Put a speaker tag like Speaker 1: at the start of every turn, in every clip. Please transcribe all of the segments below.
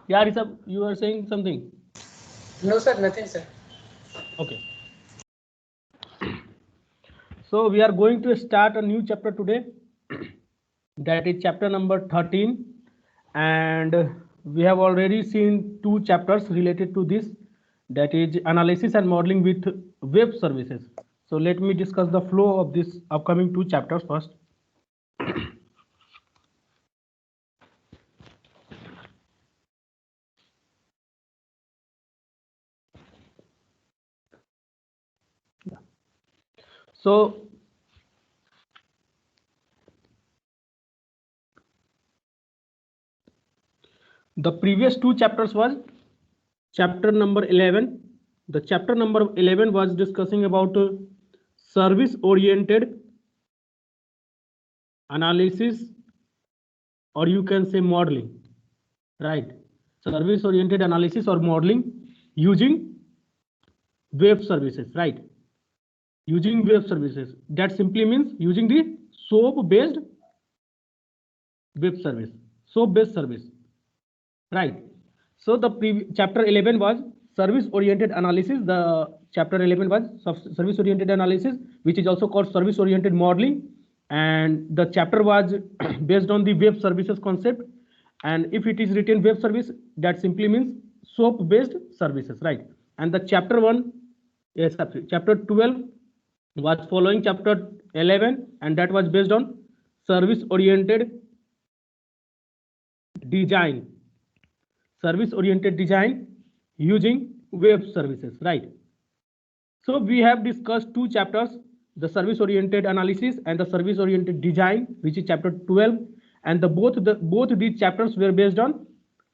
Speaker 1: Yeah, Rishabh, you are saying something.
Speaker 2: No, sir, nothing, sir.
Speaker 1: Okay. So we are going to start a new chapter today. That is chapter number 13, and we have already seen two chapters related to this, that is analysis and modeling with web services. So let me discuss the flow of this upcoming two chapters first. So the previous two chapters was chapter number 11. The chapter number 11 was discussing about service oriented analysis, or you can say modeling, right? Service oriented analysis or modeling using web services, right? Using web services, that simply means using the soap based web service, soap based service, right? So the chapter 11 was service oriented analysis. The chapter 11 was service oriented analysis, which is also called service oriented modeling, and the chapter was based on the web services concept. And if it is written web service, that simply means soap based services, right? And the chapter 1, yes, chapter 12 was following chapter 11, and that was based on service oriented design, service oriented design using web services, right? So we have discussed two chapters, the service oriented analysis and the service oriented design, which is chapter 12, and both these chapters were based on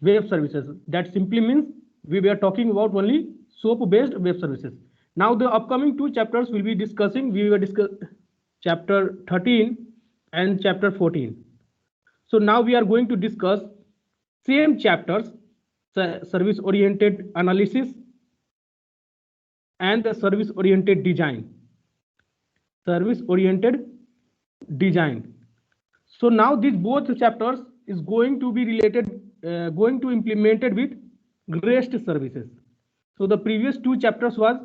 Speaker 1: web services. That simply means we were talking about only soap based web services. Now the upcoming two chapters will be discussing, we will discuss chapter 13 and chapter 14. So now we are going to discuss same chapters, service oriented analysis and the service oriented design. Service oriented design. So now these both chapters is going to be related, going to implemented with REST services. So the previous two chapters was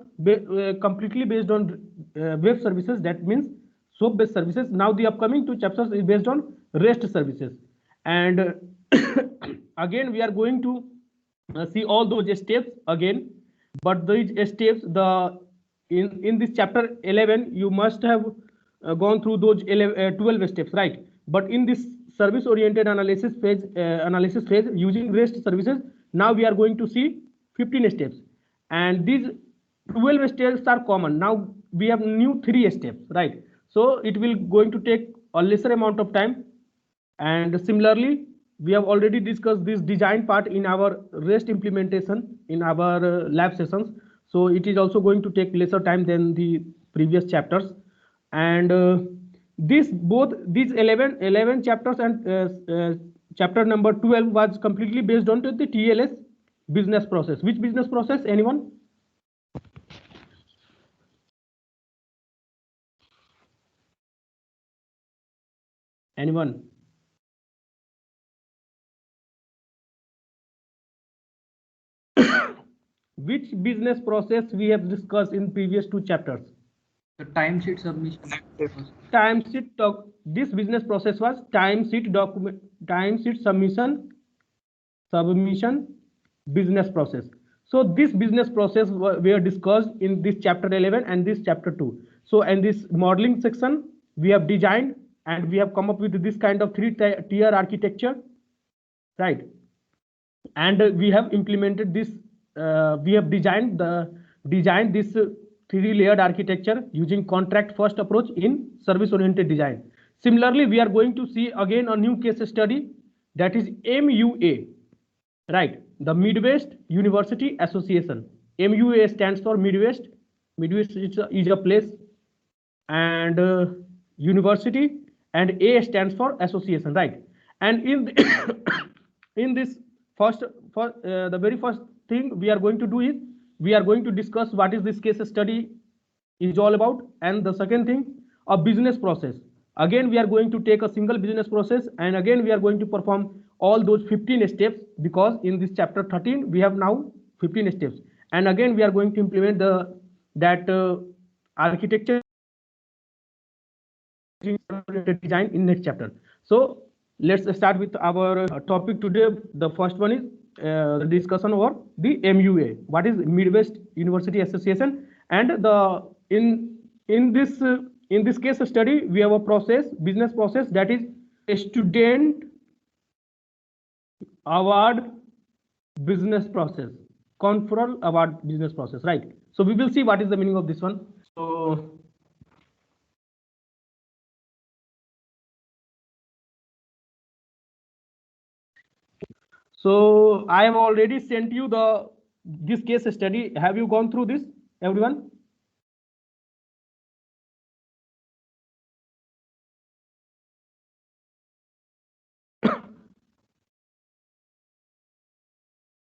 Speaker 1: completely based on web services, that means soap based services. Now the upcoming two chapters is based on REST services, and again we are going to see all those steps again. But these steps, the in this chapter 11 you must have gone through those 12 steps, right? But in this service oriented analysis phase using REST services, now we are going to see 15 steps, and these 12 steps are common. Now we have new 3 steps, right? So it will going to take a lesser amount of time. And similarly, we have already discussed this design part in our REST implementation in our lab sessions. So it is also going to take lesser time than the previous chapters. And this both these 11 chapters and chapter number 12 was completely based on to the TLS business process. Which business process? Anyone? Anyone? Which business process we have discussed in previous two chapters?
Speaker 3: The timesheet submission.
Speaker 1: Timesheet doc. This business process was timesheet document, timesheet submission business process. So this business process were discussed in this chapter 11 and this chapter 2. So in this modeling section we have designed and we have come up with this kind of tier architecture, right? And we have implemented this, we have designed this 3D layered architecture using contract first approach in service oriented design. Similarly, we are going to see again a new case study, that is MUA, right? The Midwest University Association. MUA stands for Midwest. Midwest is a place, and university, and A stands for association, right? And in in this the very first thing we are going to do is we are going to discuss what is this case study is all about. And the second thing, a business process. Again we are going to take a single business process, and again we are going to perform all those 15 steps, because in this chapter 13 we have now 15 steps, and again we are going to implement that architecture design in next chapter. So let's start with our topic today. The first one is the discussion over the MUA. What is Midwest University Association? And in this case study, we have a business process, that is a student award business process, conferral award business process, right? So we will see what is the meaning of this one. So I have already sent you this case study. Have you gone through this, everyone?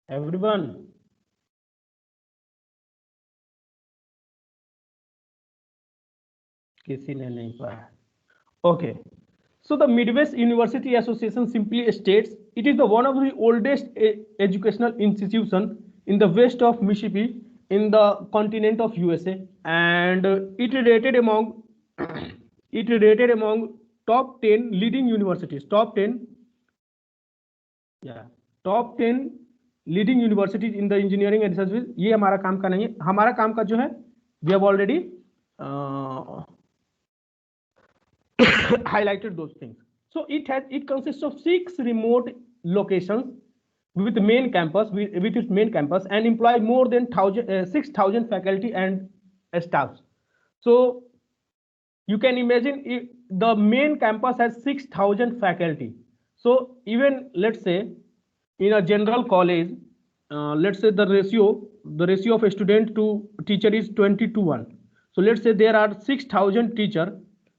Speaker 1: Everyone? किसी ने नहीं पढ़ा. Okay. So the Midwest University Association simply states it is one of the oldest educational institution in the west of Mississippi in the continent of USA, and it rated among top 10 leading universities. Top 10 leading universities in the engineering and research. ये हमारा काम का नहीं है. हमारा काम का जो है, we have already highlighted those things. So it consists of 6 remote locations with main campus, with its main campus, and employ more than 6,000 faculty and staffs. So you can imagine if the main campus has 6,000 faculty. So even let's say in a general college, let's say the ratio of a student to teacher is 20:1. So let's say there are 6,000 teachers.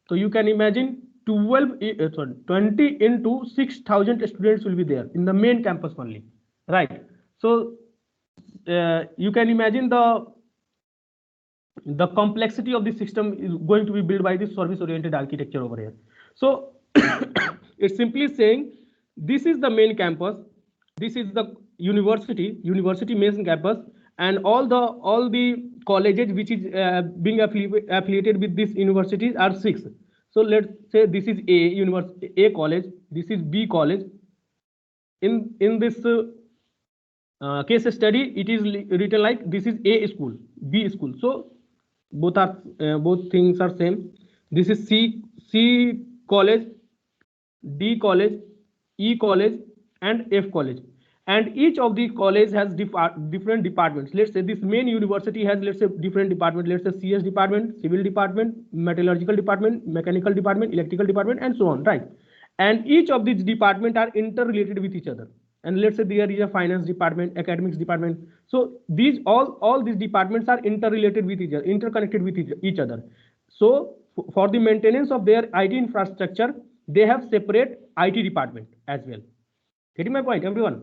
Speaker 1: So you can imagine 20 into 6,000 students will be there in the main campus only, right? So you can imagine the complexity of the system is going to be built by this service-oriented architecture over here. So it's simply saying this is the main campus, this is the university main campus, and all the colleges which is being affiliated with this universities are 6. So let's say this is A college, this is B college. In this case study, it is written like this is A school, B school. So both things are same. This is C college, D college, E college, and F college. And each of the college has different departments. Let's say this main university has, let's say, different department. Let's say CS department, civil department, metallurgical department, mechanical department, electrical department, and so on, right? And each of these departments are interrelated with each other. And let's say there is a finance department, academics department. So these all these departments are interrelated with each other, interconnected with each other. So for the maintenance of their IT infrastructure, they have separate IT department as well. Getting my point, everyone?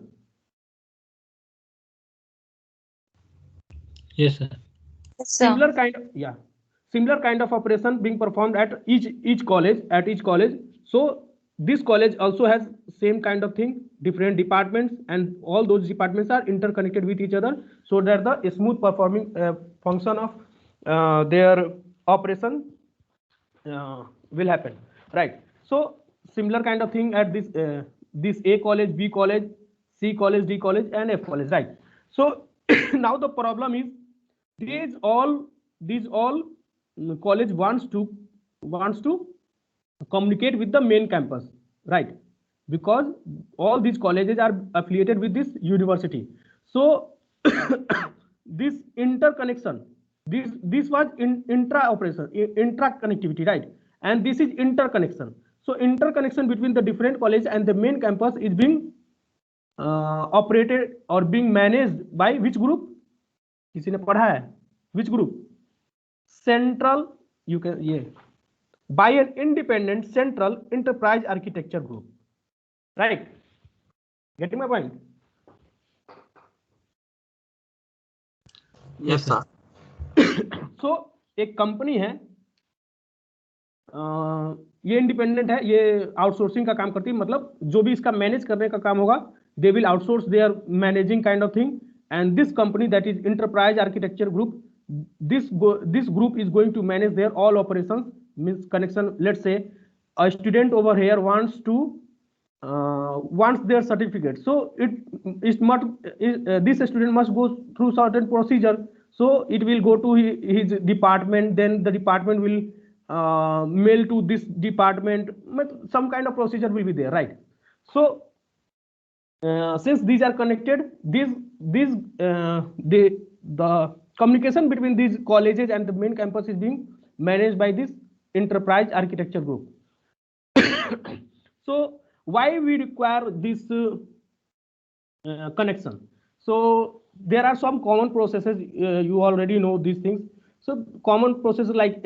Speaker 3: Yes, sir.
Speaker 1: Similar kind of operation being performed at each college. So this college also has same kind of thing, different departments, and all those departments are interconnected with each other, so that the smooth performing function of their operation will happen, right? So similar kind of thing at this A college, B college, C college, D college, and F college, right? So now the problem is these all college wants to communicate with the main campus, right? Because all these colleges are affiliated with this university. So this interconnection, this was intra connectivity, right? And this is interconnection. So interconnection between the different colleges and the main campus is being operated or being managed by which group? किसी ने पढ़ा है? Which group? Central, you can by an independent central enterprise architecture group, right? Getting my point?
Speaker 3: Yes, sir.
Speaker 1: So एक company है, ये independent है, ये outsourcing का काम करती है, मतलब जो भी इसका मैनेज करने का काम होगा they will outsource their managing kind of thing, and this company that is enterprise architecture group, this group is going to manage their all operations, means connection. Let's say a student over here wants to wants their certificate, so it must this student must go through certain procedure, so it will go to his department, then the department will mail to this department, some kind of procedure will be there, right? So since these are connected, the communication between these colleges and the main campus is being managed by this enterprise architecture group. So why we require this connection? So there are some common processes, you already know these things. So common processes like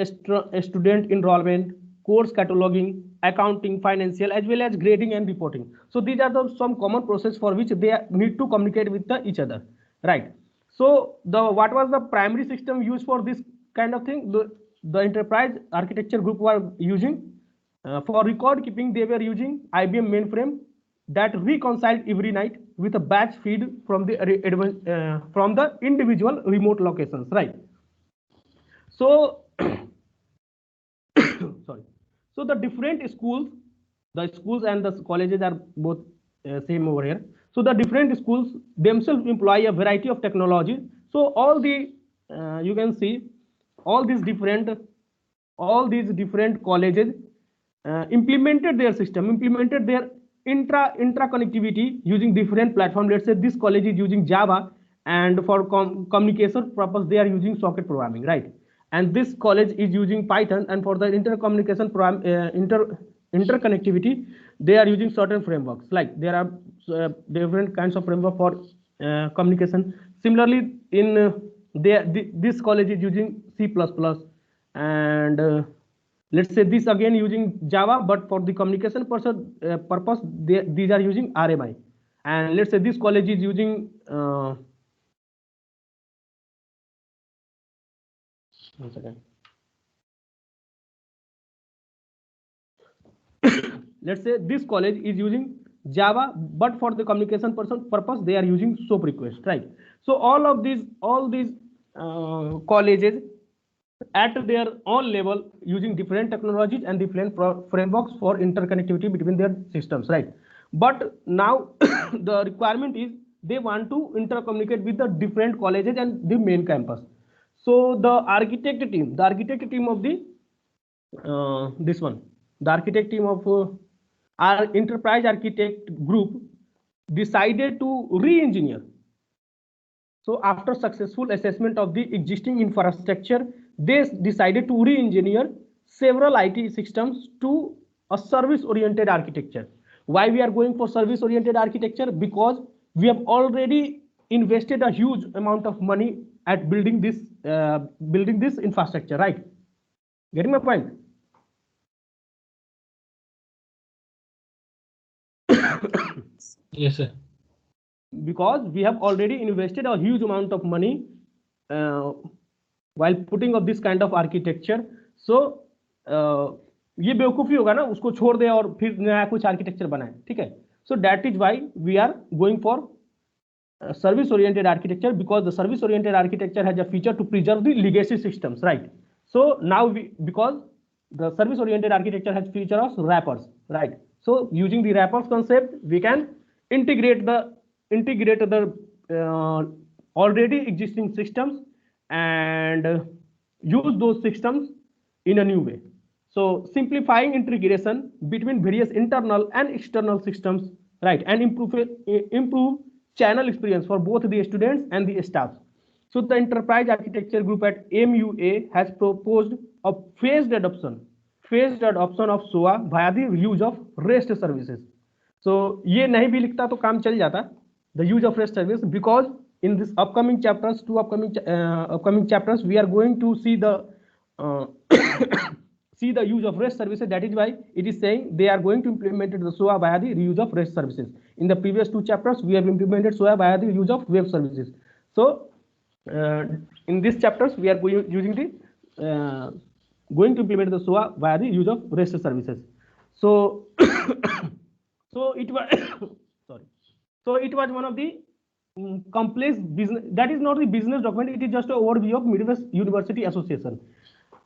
Speaker 1: student enrollment, course cataloging, accounting, financial, as well as grading and reporting. So these are some common process for which they need to communicate with each other, right? So what was the primary system used for this kind of thing? The enterprise architecture group were using for record keeping, they were using IBM mainframe that reconciled every night with a batch feed from the individual remote locations, right? So sorry. So the different schools, and the colleges are both same over here. So the different schools themselves employ a variety of technologies. So all the you can see all these different colleges implemented their system, implemented their intra connectivity using different platform. Let's say this college is using Java, and for communication purpose they are using socket programming, right? And this college is using Python, and for the intercommunication interconnectivity they are using certain frameworks, like there are different kinds of framework for communication. Similarly, in this college is using C++, and let's say this again using Java, but for the communication purpose these are using RMI. And let's say this college is using one second. Let's say this college is using Java, but for the communication purpose they are using SOAP request, right? So all these colleges at their own level using different technologies and different frameworks for interconnectivity between their systems, right? But now the requirement is they want to intercommunicate with the different colleges and the main campus. So the architect team of the this one, the architect team of our enterprise architect group decided to re-engineer. So after successful assessment of the existing infrastructure, they decided to re-engineer several IT systems to a service-oriented architecture. Why we are going for service-oriented architecture? Because we have already invested a huge amount of money at building this infrastructure, right? Getting my point?
Speaker 4: Yes, sir.
Speaker 1: Because we have already invested a huge amount of money while putting up this kind of architecture. So ये बेवकूफ़ी होगा ना उसको छोड़ दे और फिर नया कुछ आर्किटेक्चर बनाए, ठीक है? So that is why we are going for service oriented architecture, because the service oriented architecture has a feature to preserve the legacy systems, right? So now because the service oriented architecture has feature of wrappers, right? So using the wrappers concept, we can integrate the already existing systems and use those systems in a new way. So simplifying integration between various internal and external systems, right? And improve channel experience for both the students and the staff. So the enterprise architecture group at MUA has proposed a phased adoption of SOA via the use of REST services. So ये नहीं भी लिखता तो काम चल जाता, the use of REST service, because in this upcoming chapters, upcoming chapters, we are going to see the see the use of REST services. That is why it is saying they are going to implement the SOA via the use of REST services. In the previous two chapters, we have implemented SOA via the use of web services. So in these chapters, we are using the going to implement the SOA via the use of REST services. So, so it was sorry. So it was one of the complex business. That is not the business document. It is just an overview of Midwest University Association.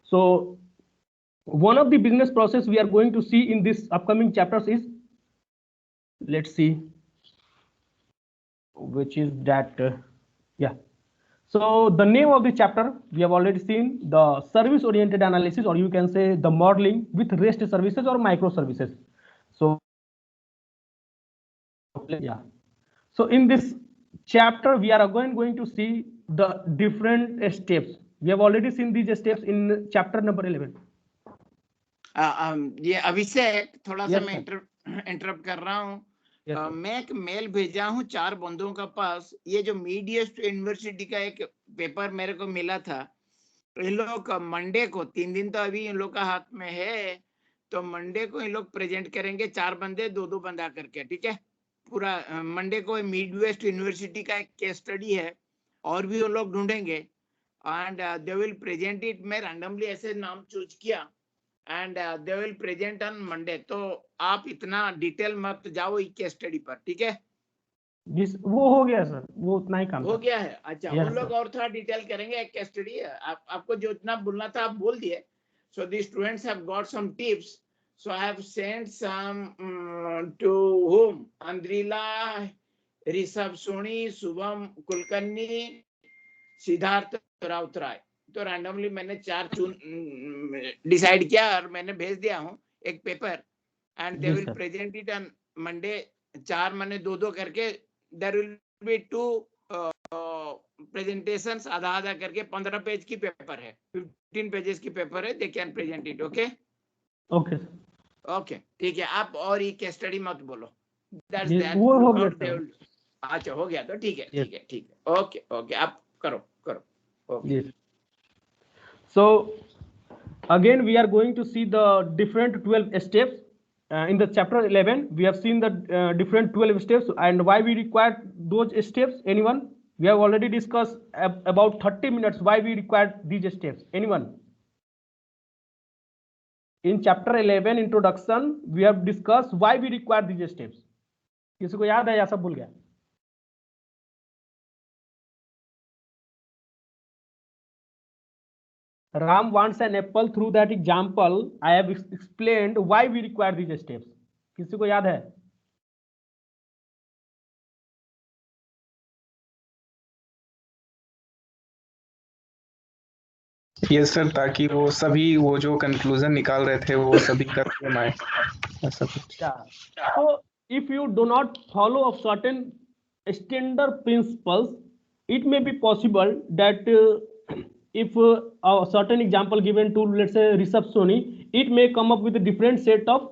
Speaker 1: So one of the business process we are going to see in this upcoming chapters is, let's see, which is that yeah. So the name of the chapter we have already seen, the service oriented analysis, or you can say the modeling with REST services or microservices. So yeah. So in this chapter we are going to see the different steps. We have already seen these steps in chapter number 11.
Speaker 4: ये अभिषेक थोड़ा सा
Speaker 1: Yes,
Speaker 4: मैं
Speaker 1: sir.
Speaker 4: Interrupt कर रहा हूँ।
Speaker 1: Yes, sir.
Speaker 4: मैं एक mail भेजा हूँ 4 बंधुओं का पास। ये जो मीडियस्ट यूनिवर्सिटी का एक पेपर मेरे को मिला था, इन लोग मंडे को, 3 दिन तो अभी इन लोग का हाथ में है, तो मंडे को इन लोग प्रेजेंट करेंगे, 4 बंदे 2-2 बंदा करके, ठीक है। पूरा मंडे को मिड वेस्ट यूनिवर्सिटी का एक केस स्टडी है, और भी वो लोग ढूंढेंगे, and they will present it. मैं रैंडमली ऐसे नाम चूज किया, and they will present on Monday. तो आप इतना डिटेल मत जाओ इस केस स्टडी पर, ठीक है।
Speaker 1: जिस वो हो गया सर, वो उतना ही काम
Speaker 4: हो
Speaker 1: था।
Speaker 4: गया है, अच्छा।
Speaker 1: Yes,
Speaker 4: उन लोग
Speaker 1: sir.
Speaker 4: और थोड़ा डिटेल करेंगे, एक केस स्टडी है। आपको जो इतना बोलना था आप बोल दिए। So the students have got some tips, so I have sent some to home, Andrila, Rishabh Soni, Shubham Kulkarni, Siddharth Routray. तो रैंडमली मैंने 4 चुन डिसाइड किया और मैंने भेज दिया हूँ एक paper, and they
Speaker 1: Yes,
Speaker 4: will
Speaker 1: sir.
Speaker 4: Present it on Monday. 4 मैंने 2-2 करके, देयर विल बी 2 प्रेजेंटेशंस, आधा करके। 15 पेज की पेपर है, 15 पेजेस की पेपर है। They can present it, okay
Speaker 1: Okay, sir.
Speaker 4: Okay, ठीक है। आप और ये केस स्टडी मत बोलो, दैट्स
Speaker 1: Yes,
Speaker 4: दैट।
Speaker 1: वो हो
Speaker 4: लुक
Speaker 1: गया
Speaker 4: आउट, दे
Speaker 1: सर.
Speaker 4: विल। अच्छा, हो गया तो ठीक है,
Speaker 1: Yes.
Speaker 4: ठीक है, ठीक है, ओके ओके, आप करो करो, okay.
Speaker 1: Yes. So again we are going to see the different 12 steps. In the chapter 11 we have seen the different 12 steps and why we require those steps. Anyone? We have already discussed about 30 minutes why we require these steps. Anyone? In chapter 11 introduction we have discussed why we require these steps. किसी को याद है या सब भूल गया? Ram wants an apple. Through that example, I have explained why we require these steps. किसी को याद है?
Speaker 5: यस सर, ताकि वो सभी वो जो कंक्लूजन निकाल रहे थे वो सभी कर आए, ऐसा कुछ।
Speaker 1: Yeah. So if you do not follow of certain standard principles, it may be possible that if a certain example given to, let's say, Rishabh Soni, it may come up with a different set of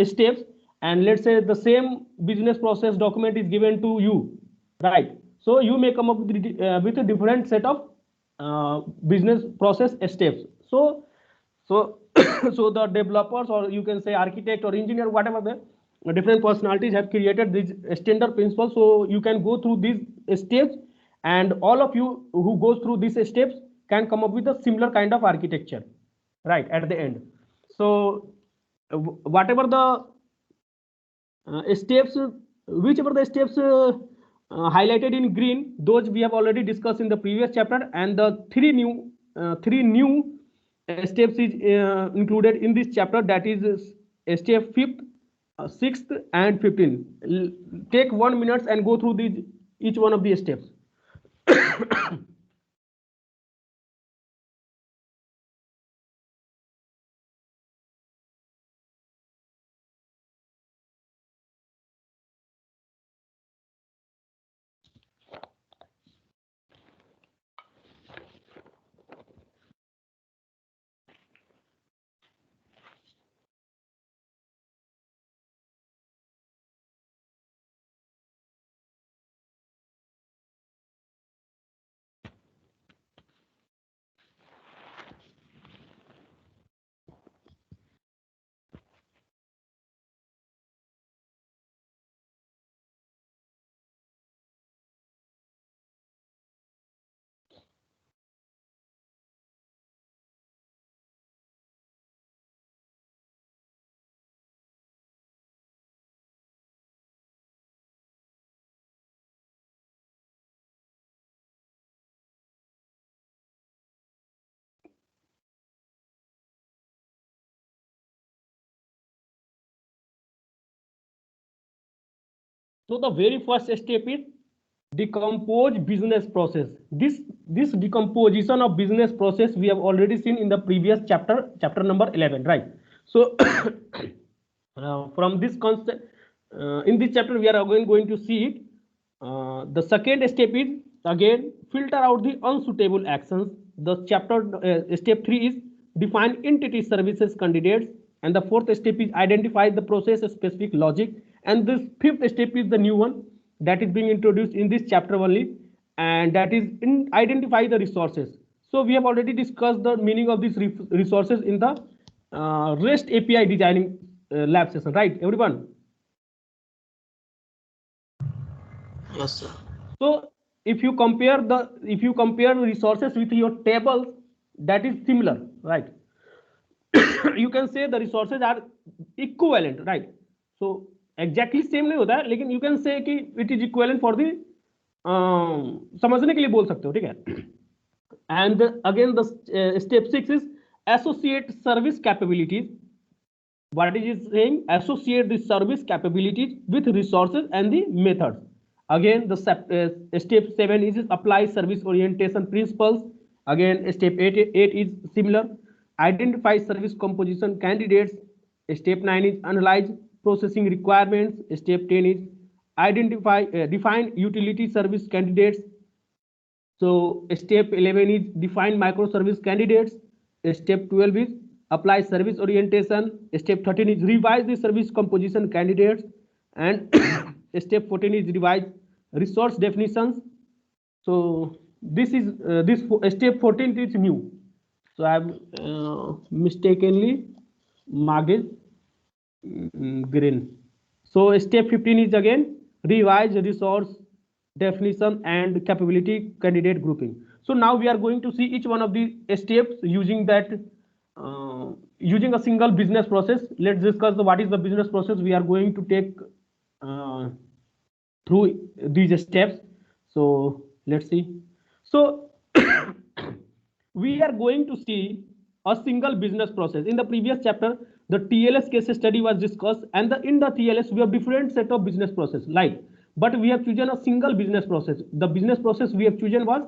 Speaker 1: steps, and let's say the same business process document is given to you, right? So you may come up with a different set of business process steps. So so the developers, or you can say architect or engineer, whatever the different personalities have created these standard principles. So you can go through these steps, and all of you who goes through these steps can come up with a similar kind of architecture, right, at the end. So whatever the steps, whichever the steps highlighted in green, those we have already discussed in the previous chapter, and the three new steps is included in this chapter, that is step 5th, 6th and 15th. Take 1 minute and go through these each one of these steps. So the very first step is decompose business process. This decomposition of business process we have already seen in the previous chapter number 11, right? So from this concept, in this chapter we are again going to see it. The second step is again filter out the unsuitable actions. The chapter step 3 is define entity services candidates, and the fourth step is identify the process specific logic, and this fifth step is the new one that is being introduced in this chapter only, and that is identify the resources. So we have already discussed the meaning of these resources in the REST API designing lab session, right, everyone?
Speaker 2: Yes, sir.
Speaker 1: So if you compare resources with your tables, that is similar, right? You can say the resources are equivalent, right? So exactly same नहीं होता है, लेकिन you can say कि it is equivalent for the समझने के लिए बोल सकते हो, ठीक है? And again the step 6 is associate service capabilities. What it is saying, associate the service capabilities with resources and the methods. Again the step 7 is apply service orientation principles. Again step 8 is similar, identify service composition candidates. Step 9 is analyze processing requirements. Step 10 is identify define utility service candidates. So step 11 is define microservice candidates. Step 12 is apply service orientation. Step 13 is revise the service composition candidates. And step 14 is revise resource definitions. So this is step 14 is new. So I have mistakenly marked green. So step 15 is again revise resource definition and capability candidate grouping. So now we are going to see each one of the steps using that using a single business process. Let's discuss what is the business process we are going to take through these steps. So let's see. So we are going to see a single business process. In the previous chapter, the TLS case study was discussed, and in the TLS we have different set of business process, like, but we have chosen a single business process. The business process we have chosen was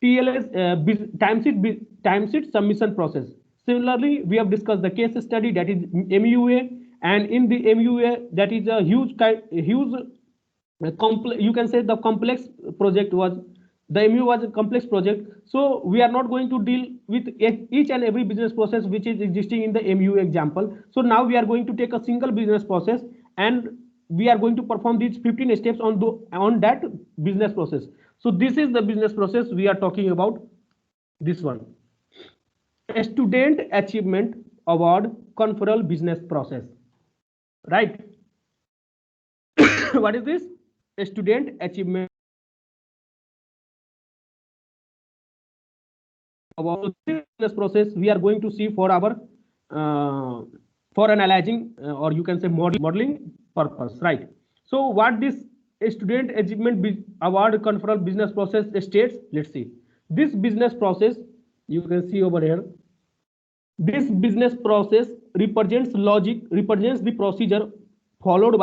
Speaker 1: TLS timesheet submission process. Similarly, we have discussed the case study, that is MUA, and in the MUA, that is a huge you can say the complex project was, the MU was a complex project. So we are not going to deal with each and every business process which is existing in the MU example. So now we are going to take a single business process, and we are going to perform these 15 steps on that business process. So this is the business process we are talking about, this one. A student achievement award conferral business process, right? What is this? A student achievement about this process we are going to see for our for analyzing or you can say modeling purpose, right? So what this student achievement award conferral business process states, let's see. This business process, you can see over here, this business process represents the procedure followed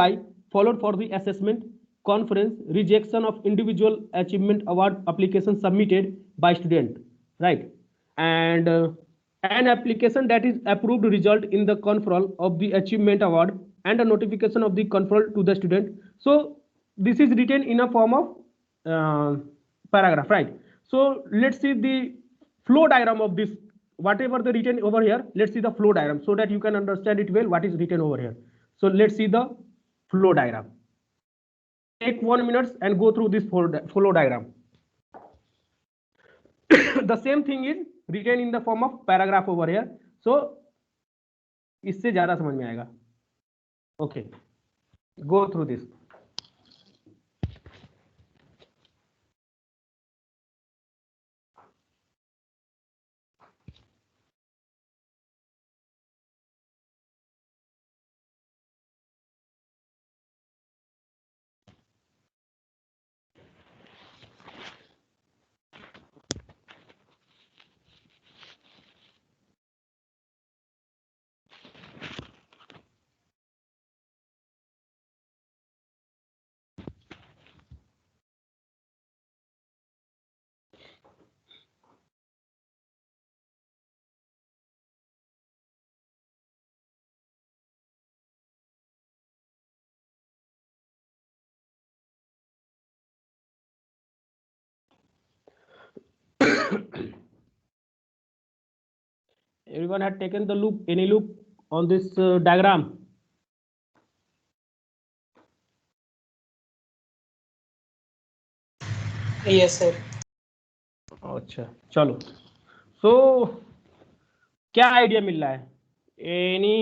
Speaker 1: for the assessment, conference, rejection of individual achievement award application submitted by student, right? And an application that is approved result in the conferral of the achievement award and a notification of the conferral to the student. So this is written in a form of paragraph, right? So let's see the flow diagram of this, whatever the written over here. Let's see the flow diagram so that you can understand it well what is written over here. So let's see the flow diagram. Take 1 minute and go through this flow diagram. The same thing is written in the form of paragraph over here. So इससे ज्यादा समझ में आएगा. Okay, go through this. Everyone had taken the loop, any loop on this diagram?
Speaker 2: Yes, sir.
Speaker 1: अच्छा चलो, सो क्या idea मिल रहा है? Any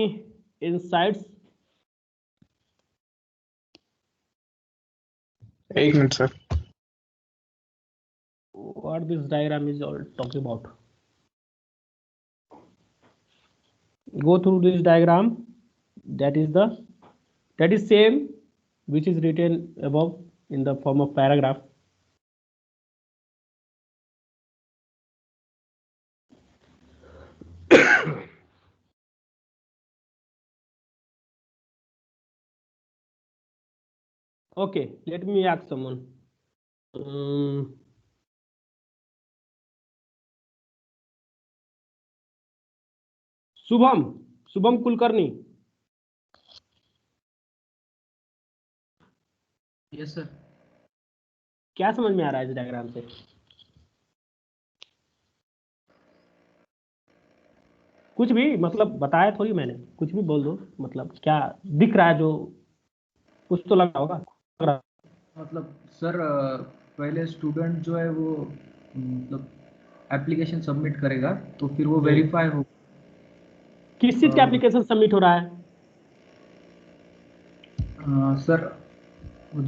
Speaker 1: insights?
Speaker 5: एक minute sir.
Speaker 1: What this diagram is all talking about? Go through this diagram. That is same which is written above in the form of paragraph. Okay, let me ask someone. Shubham Kulkarni.
Speaker 3: Yes sir.
Speaker 1: क्या समझ में आ रहा है इस diagram से? कुछ भी, मतलब बताया थोड़ी मैंने, कुछ भी बोल दो, मतलब क्या दिख रहा है? जो कुछ तो लगा होगा.
Speaker 3: मतलब सर पहले स्टूडेंट जो है वो मतलब एप्लीकेशन सबमिट करेगा तो फिर वो वेरीफाई हो.
Speaker 1: किस चीज का एप्लीकेशन सबमिट हो रहा है?
Speaker 3: सर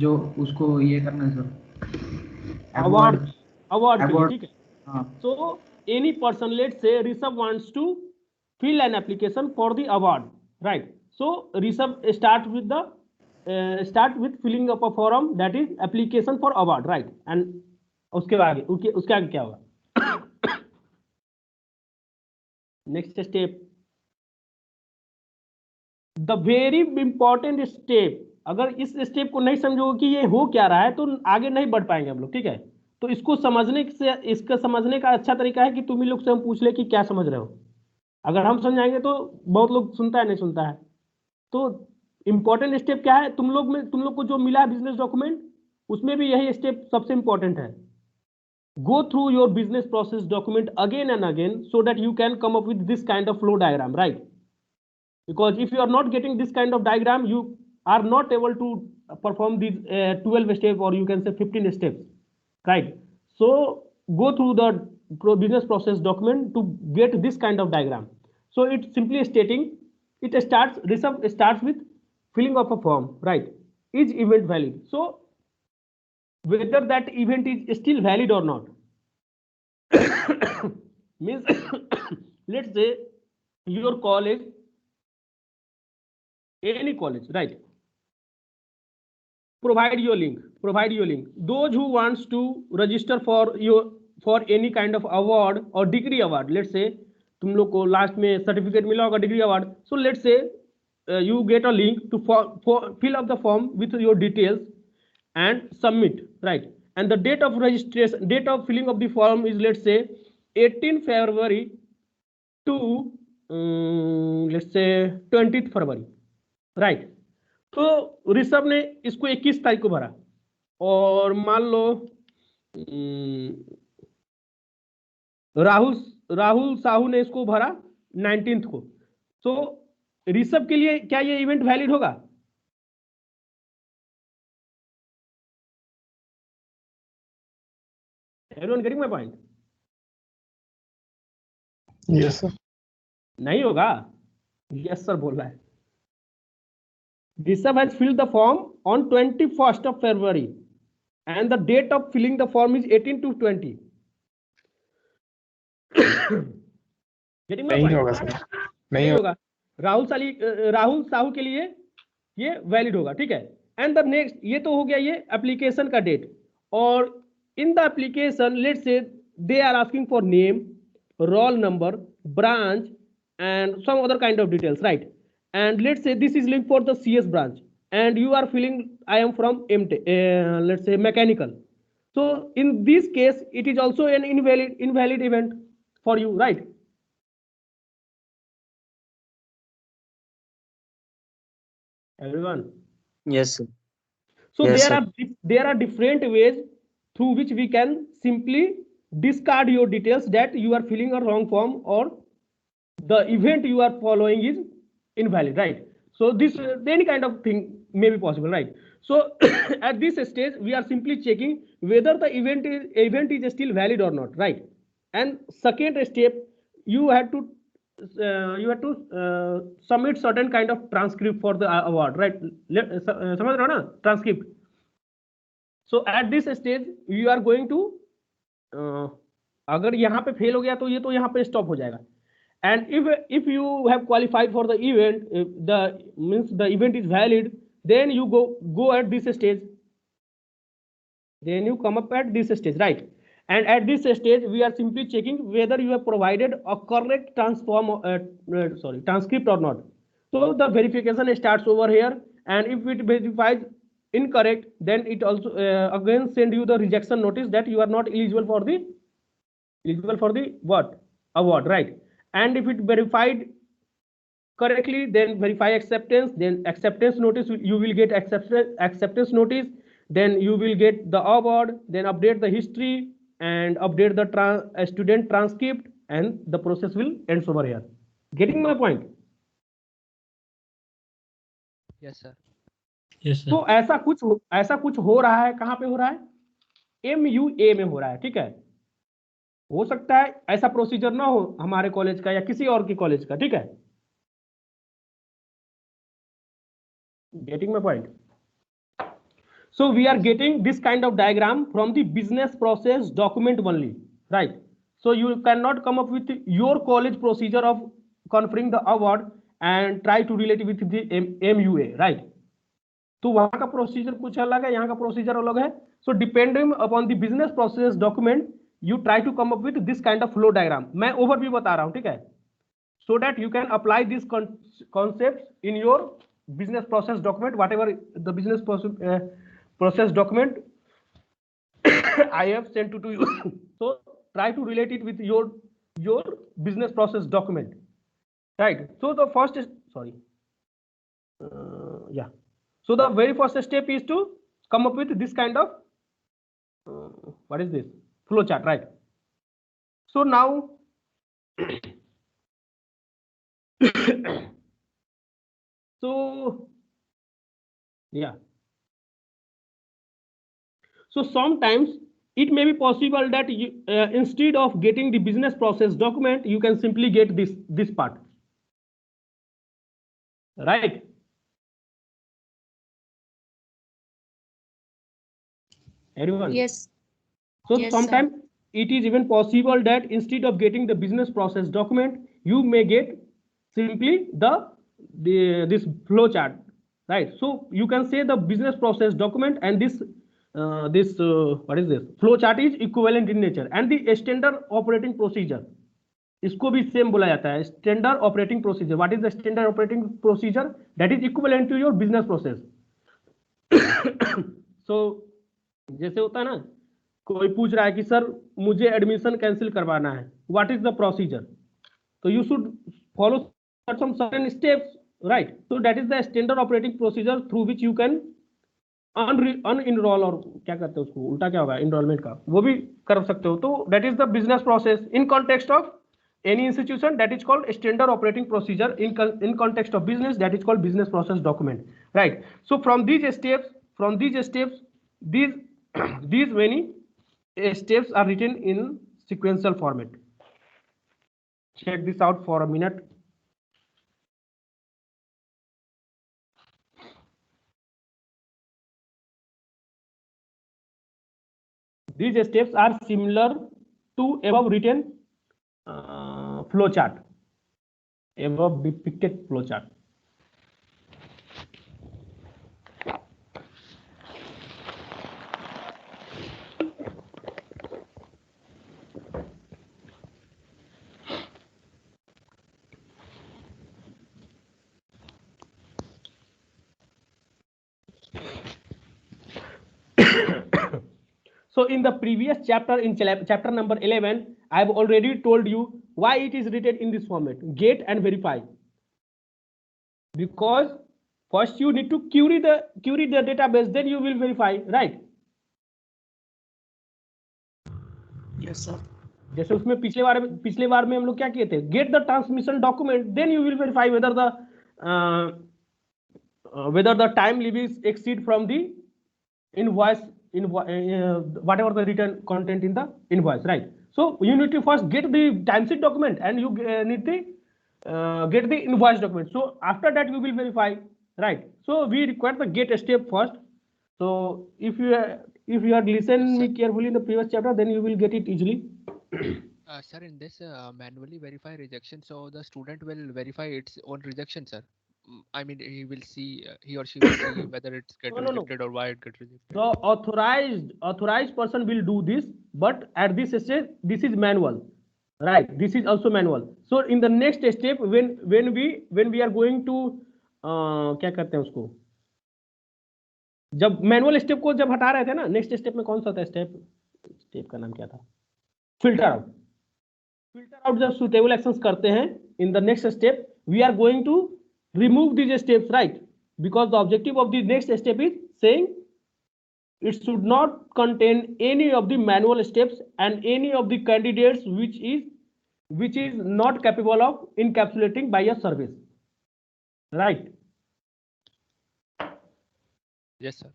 Speaker 3: जो उसको ये करना है सर,
Speaker 1: अवार्ड के लिए,
Speaker 3: Award.
Speaker 1: ठीक है.
Speaker 3: हाँ.
Speaker 1: So any person, let's say Rishabh wants to fill an application for the award, right? So Rishabh start with filling up a form, that is application for award, right? And उसके आगे क्या होगा? Next step, the very important step. अगर इस step को नहीं समझोगे कि ये हो क्या रहा है तो आगे नहीं बढ़ पाएंगे हम लोग, ठीक है? तो इसको समझने का अच्छा तरीका है कि तुम ही लोग से हम पूछ ले कि क्या समझ रहे हो. अगर हम समझाएंगे तो बहुत लोग सुनता है, नहीं सुनता है. तो इंपॉर्टेंट स्टेप क्या है? तुम लोग को जो मिला है बिजनेस डॉक्यूमेंट, उसमें भी यही स्टेप सबसे इंपॉर्टेंट है. Go through your business process document again and again so that you can come up with this kind of flow diagram, right? Because if you are not getting this kind of diagram, you are not able to perform these 12 steps, or you can say 15 steps, right? So go through the business process document to get this kind of diagram. So it's simply stating, Rishabh starts with filling of a form, right? Is event valid? So whether that event is still valid or not means let's say your college, any college, right? Provide your link. Those who wants to register for any kind of award or degree award, let's say तुम लोग को last में certificate मिला होगा, degree award. So let's say you get a link to fill up the form with your details and submit, right? And the date of filling of the form is, let's say, 18 February to let's say 20th February, right? तो ऋषभ ने इसको 21 तारीख को भरा, और मान लो राहुल साहू ने इसको भरा 19th को. तो ऋषभ के लिए क्या ये इवेंट वैलिड होगा? Everyone getting my point?
Speaker 5: Yes sir.
Speaker 1: नहीं होगा. यस सर बोल रहा है. Rishabh has filled the form on 21st of February and the date of filling the form is 18 to 20. Getting my
Speaker 5: नहीं
Speaker 1: point?
Speaker 5: होगा sir.
Speaker 1: नहीं होगा. राहुल साहू के लिए ये वैलिड होगा, ठीक है? एंड द नेक्स्ट, ये तो हो गया ये एप्लीकेशन का डेट. और in the application let's say they are asking for name, roll number, branch and some other kind of details, right? And let's say this is linked for the CS branch and you are filling I am from let's say mechanical. So in this case it is also an invalid event for you, right? Everyone?
Speaker 2: Yes, sir.
Speaker 1: So
Speaker 2: Yes,
Speaker 1: there are different ways through which we can simply discard your details that you are filling a wrong form or the event you are following is invalid, right? So this any kind of thing may be possible, right? So at this stage we are simply checking whether the event is still valid or not, right? And second step, you have to submit certain kind of transcript for the award, right? समझ रहे हो ना transcript? So at this stage you are going to अगर यहाँ पे fail हो गया तो ये तो यहाँ पे स्टॉप हो जाएगा. And if you have qualified for the event, the means the event is valid, then you go at this stage. Then you come up at this stage, right? And at this stage, we are simply checking whether you have provided a correct transcript or not. So the verification starts over here, and if it verifies incorrect, then it also again send you the rejection notice that you are not eligible for the what award, right? And if it verified correctly, then verify acceptance, then acceptance notice, you will get acceptance notice, then you will get the award, then update the history and update the student transcript, and the process will end over here. Getting my point?
Speaker 3: Yes sir.
Speaker 2: Yes, sir.
Speaker 1: तो ऐसा कुछ हो रहा है. कहाँ पे हो रहा है? MUA में हो रहा है, ठीक है. हो सकता है ऐसा प्रोसीजर ना हो हमारे कॉलेज का या किसी और की कॉलेज का, ठीक है. Getting my point? So we are getting this kind of diagram from the business process document only, right? So you cannot come up with your college procedure of conferring the award and try to relate with the MUA, right? तो वहां का procedure कुछ अलग है, यहाँ का procedure अलग है. So depending upon the business process document, you try to come up with this kind of flow diagram. मैं overview बता रहा हूँ, ठीक है? So that you can apply these concepts in your business process document, whatever the business process document I have sent to you. So try to relate it with your business process document, right? So the first is so the very first step is to come up with this kind of what is this flow chart, right? So now so yeah, so sometimes it may be possible that you, instead of getting the business process document, you can simply get this part, right? Everyone?
Speaker 6: Yes.
Speaker 1: So
Speaker 6: Yes,
Speaker 1: sometimes it is even possible that instead of getting the business process document, you may get simply this flow chart, right? So you can say the business process document and this what is this flow chart is equivalent in nature, and the standard operating procedure, इसको भी same बोला जाता है standard operating procedure. What is the standard operating procedure? That is equivalent to your business process. So जैसे होता है ना, कोई पूछ रहा है कि सर मुझे एडमिशन कैंसिल करवाना है, व्हाट इज द प्रोसीजर? तो you should follow some certain steps, right? So that is the standard operating procedure through which you can unenrol, और क्या करते हैं उसको, उल्टा क्या होगा इनरोलमेंट का, वो भी कर सकते हो. तो that is the business process in context of any institution, that is called standard operating procedure. In context of business, that is called business process document, right? So from these steps these many steps are written in sequential format. Check this out for a minute. These steps are similar to above written flow chart, above depicted flow chart. So in the previous chapter, in chapter number 11, I have already told you why it is written in this format, get and verify. Because first you need to query the database, then you will verify, right?
Speaker 2: Yes, sir.
Speaker 1: जैसे उसमें पिछले बार में हम लोग क्या किए थे, get the transmission document, then you will verify whether the time limits exceed from the invoice whatever the written content in the invoice, right? So you need to first get the timesheet document and you need to get the invoice document. So after that you will verify, right? So we require the get step first. So if you had listened me carefully in the previous chapter, then you will get it easily.
Speaker 6: Sir, in this manually verify rejection, so the student will verify its own rejection, sir. I mean, he will see, he or she will see whether it's get
Speaker 1: No.
Speaker 6: rejected or why it get rejected.
Speaker 1: The authorized person will do this, but at this stage this is manual, right? This is also manual. So in the next step, when we are going to क्या करते हैं उसको, जब manual step को जब हटा रहे थे ना, नेक्स्ट स्टेप में कौन सा था स्टेप का नाम क्या था, फिल्टर आउट जब सुटेबल एक्शंस करते हैं, in the next step we are going to remove these steps, right? Because the objective of the next step is saying it should not contain any of the manual steps and any of the candidates which is not capable of encapsulating by a service, right?
Speaker 6: Yes, sir.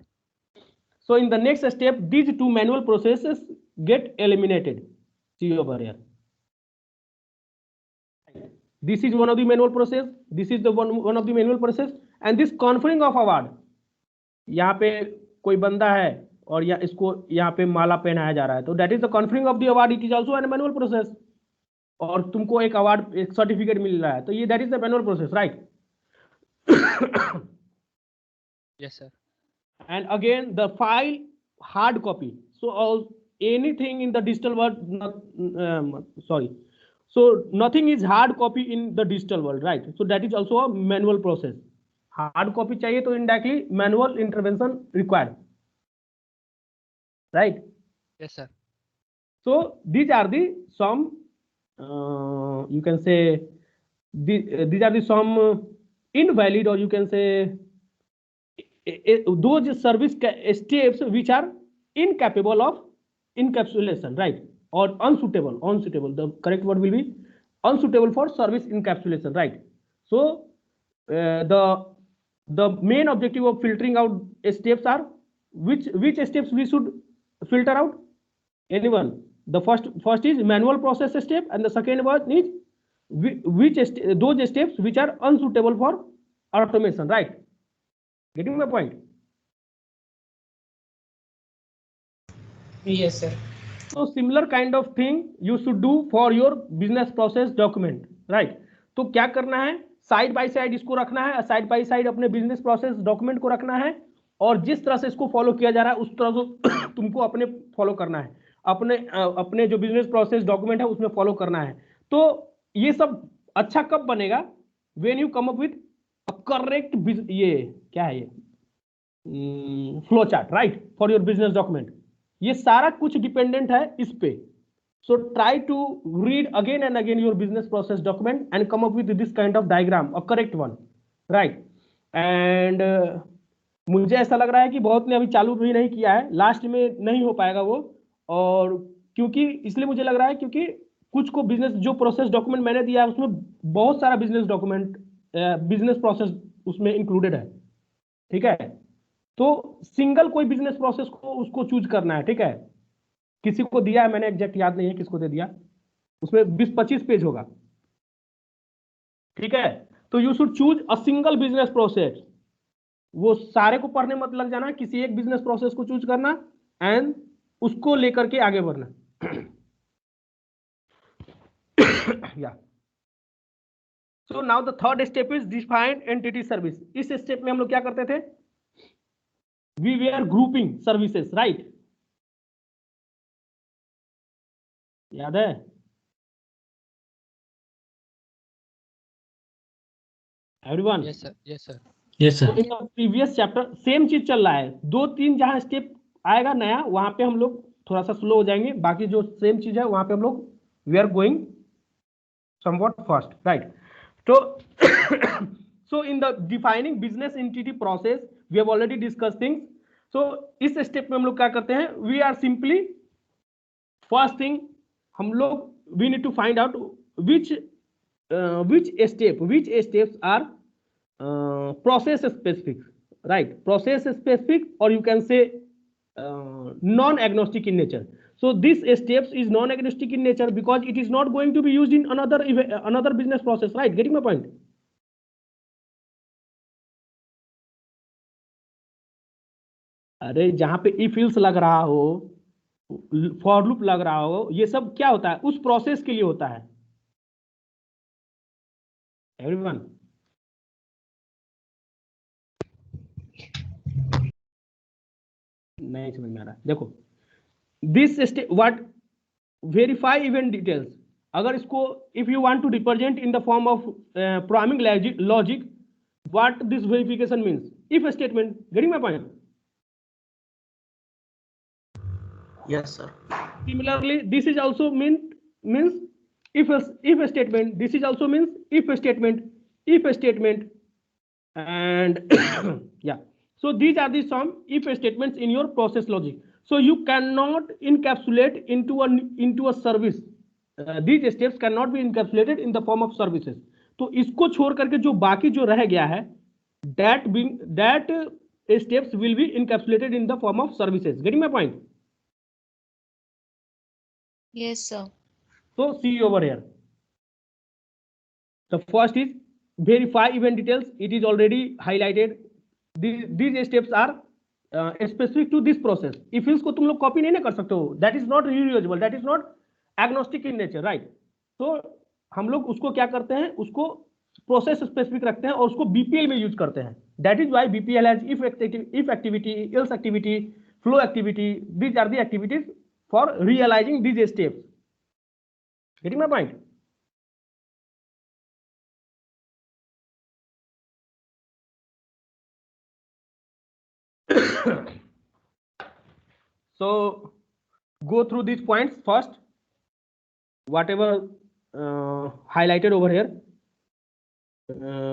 Speaker 1: So in the next step these two manual processes get eliminated. See over here, this is one of the manual process, this is the one of the manual process, and this conferring of award, यहाँ पे कोई बंदा है और या इसको यहाँ पे माला पहनाया जा रहा है, तो that is the conferring of the award, it is also an manual process, और तुमको एक अवार्ड, एक सर्टिफिकेट मिल रहा है, तो ये that is the manual process, right?
Speaker 6: Yes, sir.
Speaker 1: And again the file hard copy, so anything in the digital world, so nothing is hard copy in the digital world, right? So that is also a manual process. Hard copy चाहिए तो indirectly manual intervention required, right?
Speaker 6: Yes, sir.
Speaker 1: So these are the some you can say these are the some invalid, or you can say those service steps which are incapable of encapsulation, right? Or unsuitable, the correct word will be unsuitable for service encapsulation, right? So the main objective of filtering out steps are which steps we should filter out? Anyone? The first is manual process step, and the second one is those steps which are unsuitable for automation, right? Getting my point?
Speaker 2: Yes, sir.
Speaker 1: So similar kind of thing you should do for your business process document, right? तो क्या करना है, side by side इसको रखना है, side by side अपने business process document को रखना है, और जिस तरह से इसको फॉलो किया जा रहा है उस तरह से तुमको अपने फॉलो करना है, अपने जो बिजनेस प्रोसेस डॉक्यूमेंट है उसमें फॉलो करना है। तो ये सब अच्छा कब बनेगा? When you come up with a correct, ये क्या है, ये flow chart, right, for your business document. ये सारा कुछ डिपेंडेंट है इस पे। So try to read again and again your business process document and come up with this kind of diagram, a correct one, right? And मुझे ऐसा लग रहा है कि बहुत ने अभी चालू भी नहीं किया है, लास्ट में नहीं हो पाएगा वो, और क्योंकि इसलिए मुझे लग रहा है क्योंकि कुछ को बिजनेस जो प्रोसेस डॉक्यूमेंट मैंने दिया है उसमें बहुत सारा बिजनेस डॉक्यूमेंट, बिजनेस प्रोसेस उसमें इंक्लूडेड है, ठीक है? तो सिंगल कोई बिजनेस प्रोसेस को उसको चूज करना है, ठीक है? किसी को दिया है, मैंने एग्जैक्ट याद नहीं है किसको दे दिया, उसमें 20-25 पेज होगा, ठीक है? तो you should choose a single business process. वो सारे को पढ़ने मत लग जाना, किसी एक बिजनेस प्रोसेस को चूज करना एंड उसको लेकर के आगे बढ़ना। या so now the third step is defined entity service. इस स्टेप में हम लोग क्या करते थे? We way are grouping services, right? याद है? Everyone?
Speaker 6: Yes, sir. Yes, sir.
Speaker 7: Yes, sir.
Speaker 1: In previous chapter same चीज चल रहा है, 2-3 जहां स्टेप आएगा नया वहां पे हम लोग थोड़ा सा स्लो हो जाएंगे, बाकी जो सेम चीज है वहां पे हम लोग we are going somewhat fast, right? तो so in the defining business entity process we have already discuss things. So इस स्टेप में हम लोग क्या करते हैं? We are simply first thing हम लोग we need to find out which steps are process specific, right? Process specific, or you can say non agnostic in nature. So this steps is non agnostic in nature because it is not going to be used in another business process, right? Getting my point? अरे जहां पे if else लग रहा हो, for loop लग रहा हो, ये सब क्या होता है? उस प्रोसेस के लिए होता है। एवरीवन, नहीं समझ में आ रहा? देखो, this what verify event details, अगर इसको if you want to represent in the form of programming logic, what this verification means? If statement. Getting my point?
Speaker 2: Yes, sir.
Speaker 1: Similarly, this is also means if statement. This is also means if statement, and yeah. So these are the some if statements in your process logic. So you cannot encapsulate into a service. These steps cannot be encapsulated in the form of services. तो इसको छोड़ करके जो बाकी जो रह गया है, that steps will be encapsulated in the form of services. Getting my point?
Speaker 7: Yes, sir.
Speaker 1: So see over here. The first is verify event details. It is already highlighted. These steps are specific to this process. If else को तुम लोग copy नहीं ना कर सकते हो, that is not reusable, that is not agnostic in nature, right? तो हम लोग उसको क्या करते हैं, उसको प्रोसेस स्पेसिफिक रखते हैं और उसको बीपीएल में यूज करते हैं. That is why BPL has if activity, else activity, flow activity. These are the activities for realizing these steps. Getting my point? So go through these points first, whatever highlighted over here,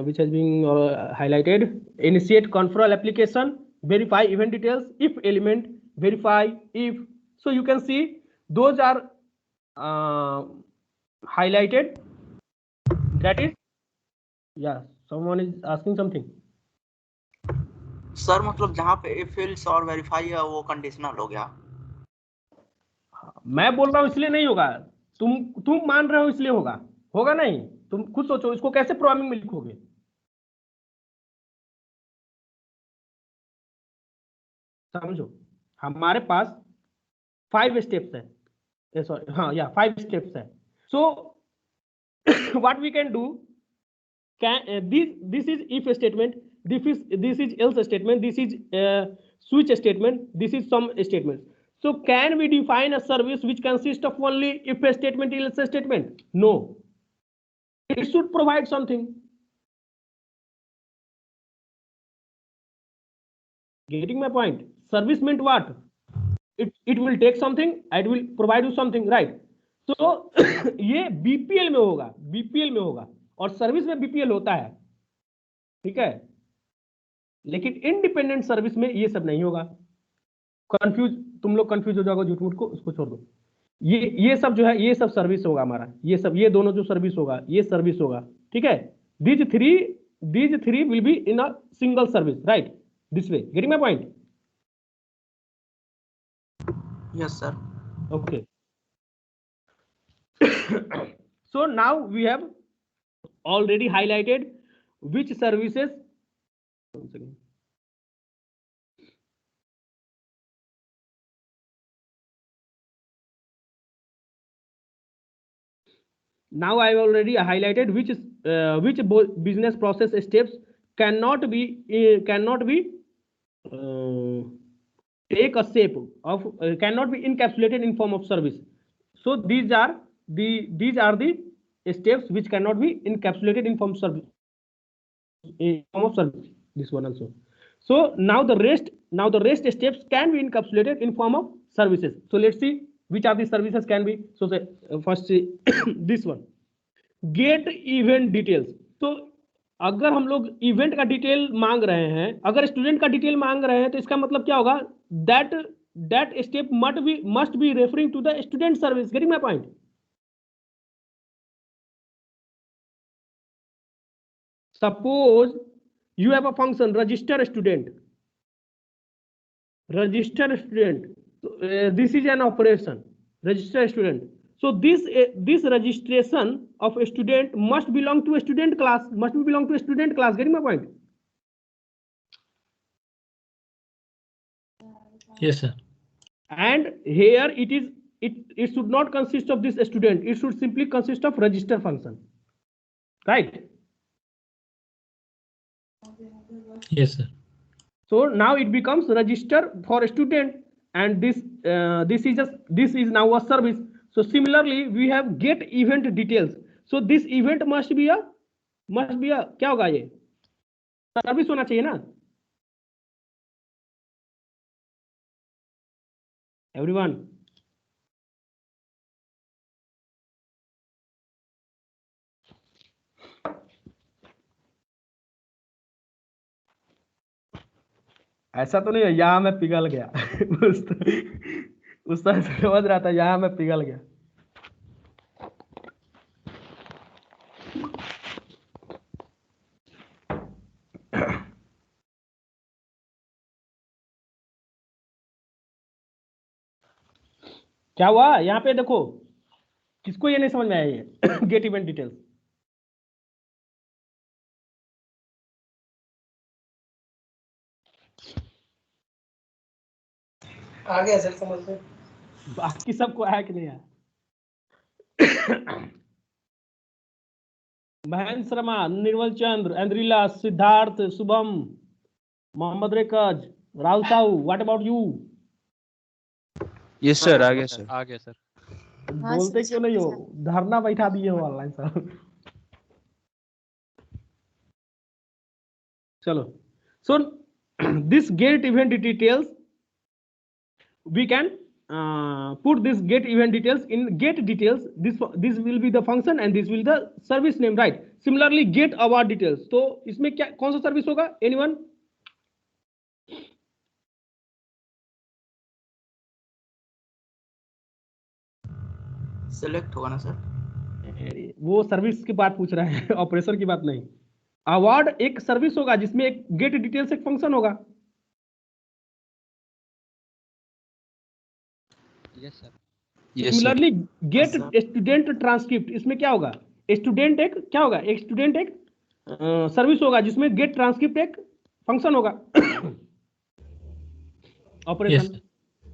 Speaker 1: which has been highlighted. Initiate control application, verify event details, if element, verify if. So you can see those are highlighted. That is, yeah, someone is asking something.
Speaker 2: Sir मतलब जहाँ पे if else और verify है वो conditional हो गया.
Speaker 1: मैं बोल रहा हूँ इसलिए नहीं होगा, तुम मान रहे हो इसलिए होगा. होगा नहीं? तुम खुद सोचो इसको कैसे प्रोग्रामिंग में लिखोगे. समझो, हमारे पास 5 स्टेप्स है, सॉरी, हाँ या 5 स्टेप्स है. So what we can do, this is if statement, this is else statement, this is switch statement, this is some statement. So can we define a service which consists of only if statement, else statement? No, it should provide something. Getting my point? Service meant what? It will take something, it will provide you something, right? So ये BPL में होगा, और service में BPL होता है, ठीक है, लेकिन इंडिपेंडेंट सर्विस में ये सब नहीं होगा. तुम लोग कंफ्यूज हो जाओगे, झूठ मूठ को उसको छोड़ दो. ये सब जो है, ये सब सर्विस होगा हमारा. ये दोनों जो सर्विस होगा, ये सर्विस होगा, ठीक है. these three will be in a single service, right? This way. Getting my point?
Speaker 2: Yes, sir.
Speaker 1: Okay. So now we have already highlighted which services. One second. Now I have already highlighted which business process steps cannot be take a shape of cannot be encapsulated in form of service. So these are the steps which cannot be encapsulated in form of service. This one also. So now the rest steps can be encapsulated in form of services. So let's see which are the services can be. So first this one, get event details. तो अगर हम लोग event का detail मांग रहे हैं, अगर student का डिटेल मांग रहे हैं, तो इसका मतलब क्या होगा, that step must be referring to the student service. Getting my point? suppose you have a function register student. Register student. This is an operation. Register student. So this registration of a student must belong to a student class. Must belong to a student class. Getting my point?
Speaker 7: Yes, sir.
Speaker 1: And here it should not consist of this student. It should simply consist of register function. Right?
Speaker 7: Yes, sir.
Speaker 1: So now it becomes register for a student, and this is now a service. So similarly, we have get event details. So this event must be a क्या होगा ये service होना चाहिए ना everyone. ऐसा तो नहीं है यहाँ मैं पिघल गया उस तरह से समझ रहा था यहाँ मैं पिघल गया. क्या हुआ यहाँ पे देखो किसको ये नहीं समझ में आया ये गेट इवेंट डिटेल्स.
Speaker 8: आ गया सर समझ में.
Speaker 1: बाकी सबको आया कि नहीं आया. महेंद्र शर्मा, निर्मल चंद्र, अंद्रिला, सिद्धार्थ, शुभम, मोहम्मद रेकज, Rahul Sahu, what about you?
Speaker 9: Yes sir आ गया सर.
Speaker 6: आ गया सर.
Speaker 1: बोलते क्यों नहीं हो? धरना बैठा दिए हो ऑनलाइन सर. चलो, so this get event details we can put this get event details in get details. This will be the function and this will be the service name, right? Similarly get award details. तो इसमें क्या कौन सा service होगा? Anyone?
Speaker 2: Select होगा ना sir.
Speaker 1: वो service की बात पूछ रहे हैं ऑपरेशन की बात नहीं. अवार्ड एक सर्विस होगा जिसमें एक गेट डिटेल्स एक फंक्शन होगा.
Speaker 6: Yes sir.
Speaker 9: Yes sir.
Speaker 1: Similarly get
Speaker 2: Yes,
Speaker 1: student transcript इसमें क्या होगा? स्टूडेंट एक क्या होगा? एक स्टूडेंट एक सर्विस होगा जिसमें गेट ट्रांसक्रिप्ट एक फंक्शन होगा. Operation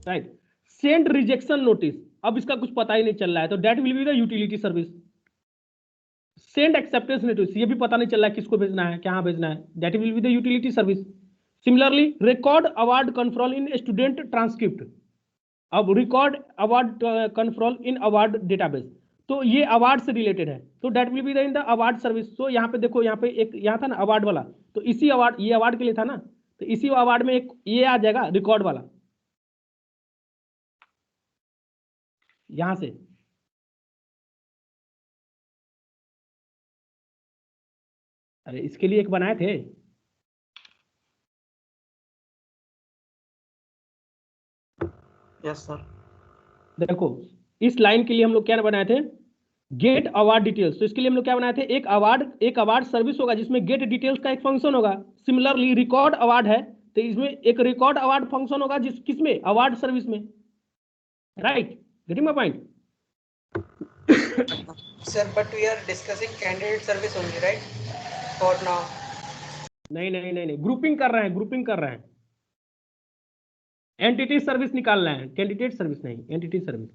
Speaker 1: right. Send rejection notice. अब इसका कुछ पता ही नहीं चल रहा है तो that will be the utility service. Send acceptance notice ये भी पता नहीं चल रहा है किसको भेजना है कहाँ भेजना है. That will be the utility service. Similarly record award control in student transcript. अब record award control in award database तो ये अवार्ड से रिलेटेड है तो that will be the in the award service. तो यहाँ पे देखो यहाँ पे एक यहाँ था ना अवार्ड वाला तो इसी अवार्ड ये अवार्ड के लिए था ना तो इसी अवार्ड में एक ये आ जाएगा रिकॉर्ड वाला यहाँ से. अरे इसके लिए एक बनाए थे.
Speaker 2: Yes sir.
Speaker 1: देखो इस लाइन के लिए हम लोग क्या बनाए थे? Get award details. तो इसके लिए हम लोग क्या बनाए थे? एक अवार्ड सर्विस होगा जिसमें गेट डिटेल्स का एक फंक्शन होगा. सिमिलरली रिकॉर्ड अवार्ड है तो इसमें एक रिकॉर्ड अवार्ड फंक्शन होगा किसमें? अवार्ड सर्विस में. Right. Getting my point?
Speaker 8: Sir, but we are discussing candidate service only, right? For now.
Speaker 1: नहीं ग्रुपिंग कर रहे हैं. एंटिटी सर्विस निकाल रहे हैं. कैंडिडेट सर्विस नहीं, entity service.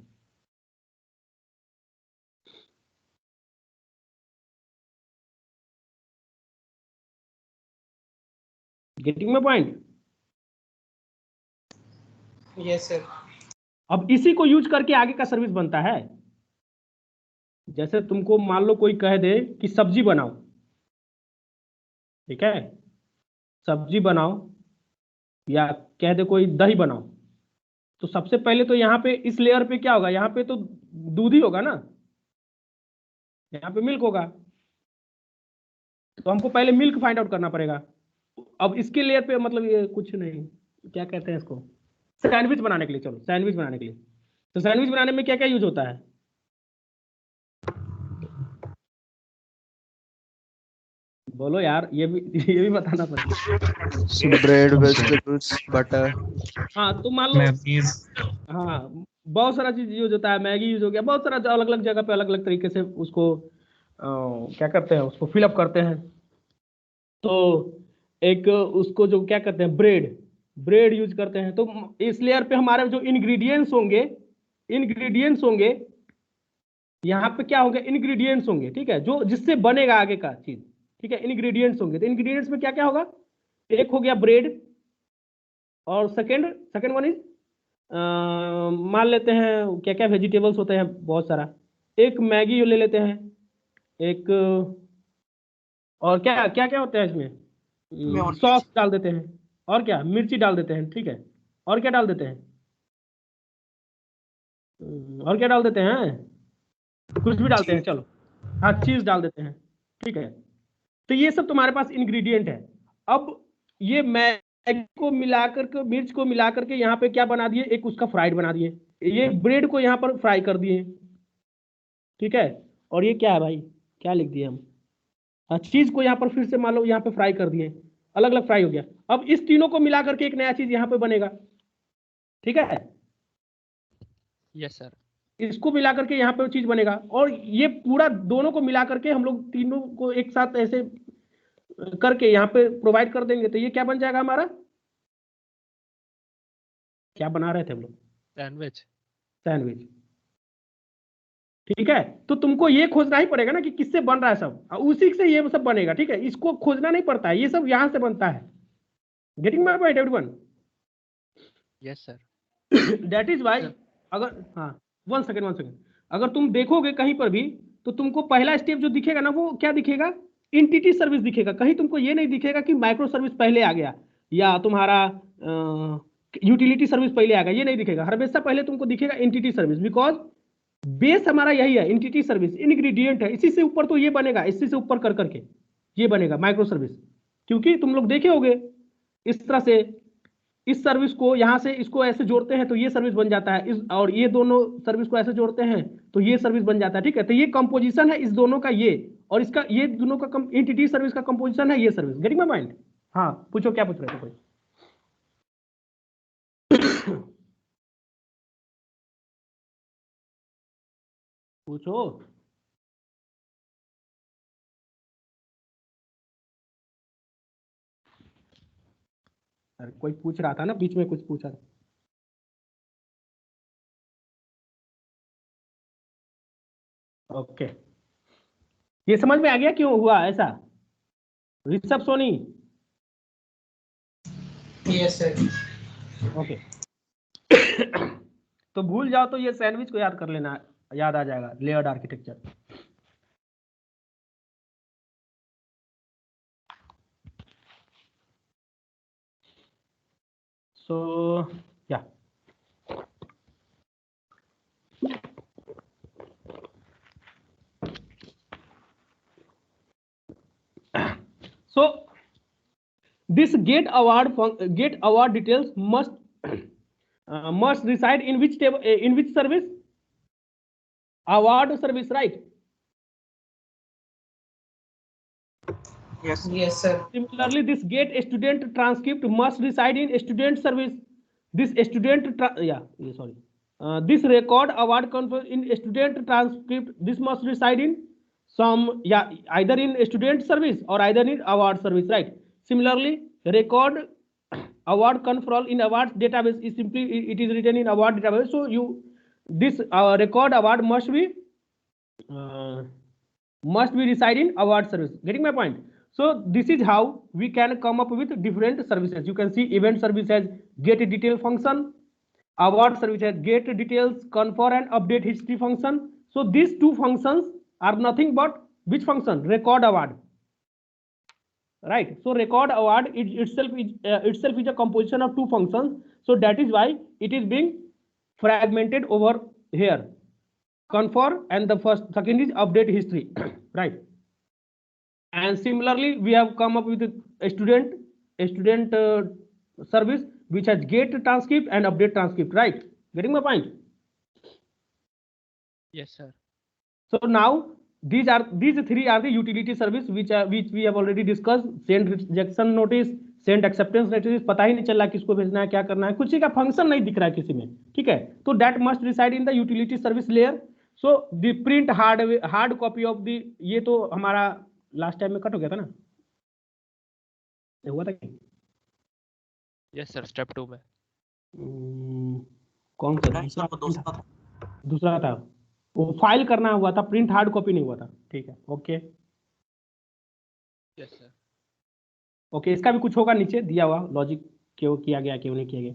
Speaker 1: Getting my point?
Speaker 8: Yes, sir.
Speaker 1: अब इसी को यूज करके आगे का सर्विस बनता है. जैसे तुमको मान लो कोई कह दे कि सब्जी बनाओ, ठीक है, सब्जी बनाओ, या कह दे कोई दही बनाओ, तो सबसे पहले तो यहाँ पे इस लेयर पे क्या होगा? यहाँ पे तो दूध ही होगा ना, यहाँ पे मिल्क होगा, तो हमको पहले मिल्क फाइंड आउट करना पड़ेगा. अब इसके लेयर पे मतलब ये कुछ नहीं, क्या कहते हैं इसको, सैंडविच बनाने के लिए. चलो सैंडविच बनाने के लिए, तो सैंडविच बनाने में क्या क्या यूज होता है? बोलो यार, ये भी बताना पड़ेगा।
Speaker 9: bread, vegetables, butter.
Speaker 1: हाँ तो मान लो,
Speaker 7: Mayonnaise.
Speaker 1: हाँ बहुत सारा चीज यूज होता है, मैगी यूज हो गया, बहुत सारा अलग अलग जगह पे अलग अलग तरीके से उसको क्या करते हैं, उसको फिलअप करते हैं। तो एक उसको जो क्या करते हैं, ब्रेड यूज करते हैं। तो इस लेयर पे हमारे जो इंग्रेडिएंट्स होंगे यहाँ पे क्या होंगे, इंग्रेडिएंट्स होंगे, ठीक है, जो जिससे बनेगा आगे का चीज, ठीक है, इंग्रेडिएंट्स होंगे। तो इंग्रेडिएंट्स में क्या क्या होगा, एक हो गया ब्रेड, और सेकंड वन इज मान लेते हैं क्या क्या वेजिटेबल्स होते हैं बहुत सारा, एक मैगी ले लेते हैं, एक और क्या क्या क्या होता है इसमें,
Speaker 2: Mayonnaise.
Speaker 1: सॉस डाल देते हैं, और क्या मिर्ची डाल देते हैं, ठीक है, और क्या डाल देते हैं, और क्या डाल देते हैं, कुछ भी डालते हैं, चलो हाँ चीज डाल देते हैं, ठीक है। तो ये सब तुम्हारे पास इंग्रेडिएंट है। अब ये मैगी को मिलाकर के, मिर्च को मिलाकर के यहाँ पे क्या बना दिए, एक उसका फ्राइड बना दिए, ये ब्रेड को यहाँ पर फ्राई कर दिए, ठीक है। और ये क्या है भाई, क्या लिख दिए हम, चीज को यहाँ पर फिर से मान लो यहाँ पे फ्राई कर दिए, अलग अलग फ्राई हो गया। अब इस तीनों को मिलाकर के एक नया चीज यहाँ पे बनेगा, ठीक है।
Speaker 6: Yes sir.
Speaker 1: इसको मिलाकर के यहाँ पे चीज बनेगा, और ये पूरा दोनों को मिलाकर के हम लोग तीनों को एक साथ ऐसे करके यहाँ पे प्रोवाइड कर देंगे। तो ये क्या बन जाएगा हमारा, क्या बना रहे थे हम लोग, सैंडविच, ठीक है। तो तुमको ये खोजना ही पड़ेगा ना कि किससे बन रहा है सब, उसी से ये सब बनेगा, ठीक है। इसको खोजना नहीं पड़ता है, ये सब यहाँ से बनता है। Getting my point everyone?
Speaker 6: Yes sir.
Speaker 1: That is why, अगर हाँ वन सेकेंड, अगर तुम देखोगे कहीं पर भी तो तुमको पहला स्टेप जो दिखेगा ना, वो क्या दिखेगा, एंटिटी सर्विस दिखेगा। कहीं तुमको ये नहीं दिखेगा कि माइक्रो सर्विस पहले आ गया या तुम्हारा यूटिलिटी सर्विस पहले आ गया, ये नहीं दिखेगा। हमेशा पहले तुमको दिखेगा एंटिटी सर्विस, बिकॉज बेस हमारा यही है, एंटिटी सर्विस इंग्रेडिएंट है। इसी से ऊपर तो ये बनेगा, इसी से ऊपर कर करके ये बनेगा माइक्रो सर्विस। क्योंकि तुम लोग देखे होगे इस तरह से, इस सर्विस को यहाँ से इसको ऐसे जोड़ते हैं तो ये सर्विस बन जाता है, इस और ये दोनों सर्विस को ऐसे जोड़ते हैं तो ये सर्विस बन जाता है, ठीक है। तो ये कंपोजिशन है इस दोनों का, ये और इसका, ये दोनों का एंटिटी सर्विस का कंपोजिशन है ये सर्विस। Getting my point? हाँ पूछो, क्या पूछ रहे थे कोई? पूछो। अरे कोई पूछ रहा था ना, बीच में कुछ पूछा था। ओके, ये समझ में आ गया क्यों हुआ ऐसा? Rishabh Soni?
Speaker 8: Yes sir.
Speaker 1: Okay. तो भूल जाओ तो ये सैंडविच को याद कर लेना, याद आ जाएगा, लेयर्ड आर्किटेक्चर। सो या so this get award details must reside in which table, in which service? Award service, right?
Speaker 2: Yes.
Speaker 8: Yes sir.
Speaker 1: Similarly, this get student transcript must reside in student service. This this record award conference in student transcript, this must reside in some, either in student service or either in award service, right? Similarly, record award control in awards database is simply, it is written in award database. So this record award must be reside in award service. Getting my point? So this is how we can come up with different services. You can see event service has get detail function, award service has get details, confer and update history function. So these two functions are nothing but which function? Record award, right? So record award itself is a composition of two functions. So that is why it is being fragmented over here. Confer and the second is update history, right? And similarly, we have come up with a student service which has get transcript and update transcript, right? Getting my point?
Speaker 6: Yes, sir.
Speaker 1: So now these three are the utility service which we have already discussed. Send rejection notice, send acceptance notice, पता ही नहीं चल रहा किसको भेजना है, क्या करना है, कुछ का फंक्शन नहीं दिख रहा है किसी में, ठीक है. तो that must reside in the utility service layer. So the print hard copy of the, ये तो हमारा लास्ट टाइम में कट हो गया था ना, हुआ था क्या?
Speaker 6: यस सर, स्टेप 2 में.
Speaker 1: कौन सा
Speaker 2: नहीं सर, वो दूसरा
Speaker 1: दूसरा था, वो फाइल करना हुआ था, प्रिंट हार्ड कॉपी नहीं हुआ था, ठीक है. Okay
Speaker 6: yes sir.
Speaker 1: ओके, इसका भी कुछ होगा नीचे दिया हुआ लॉजिक, क्यों किया गया क्यों नहीं किया गया.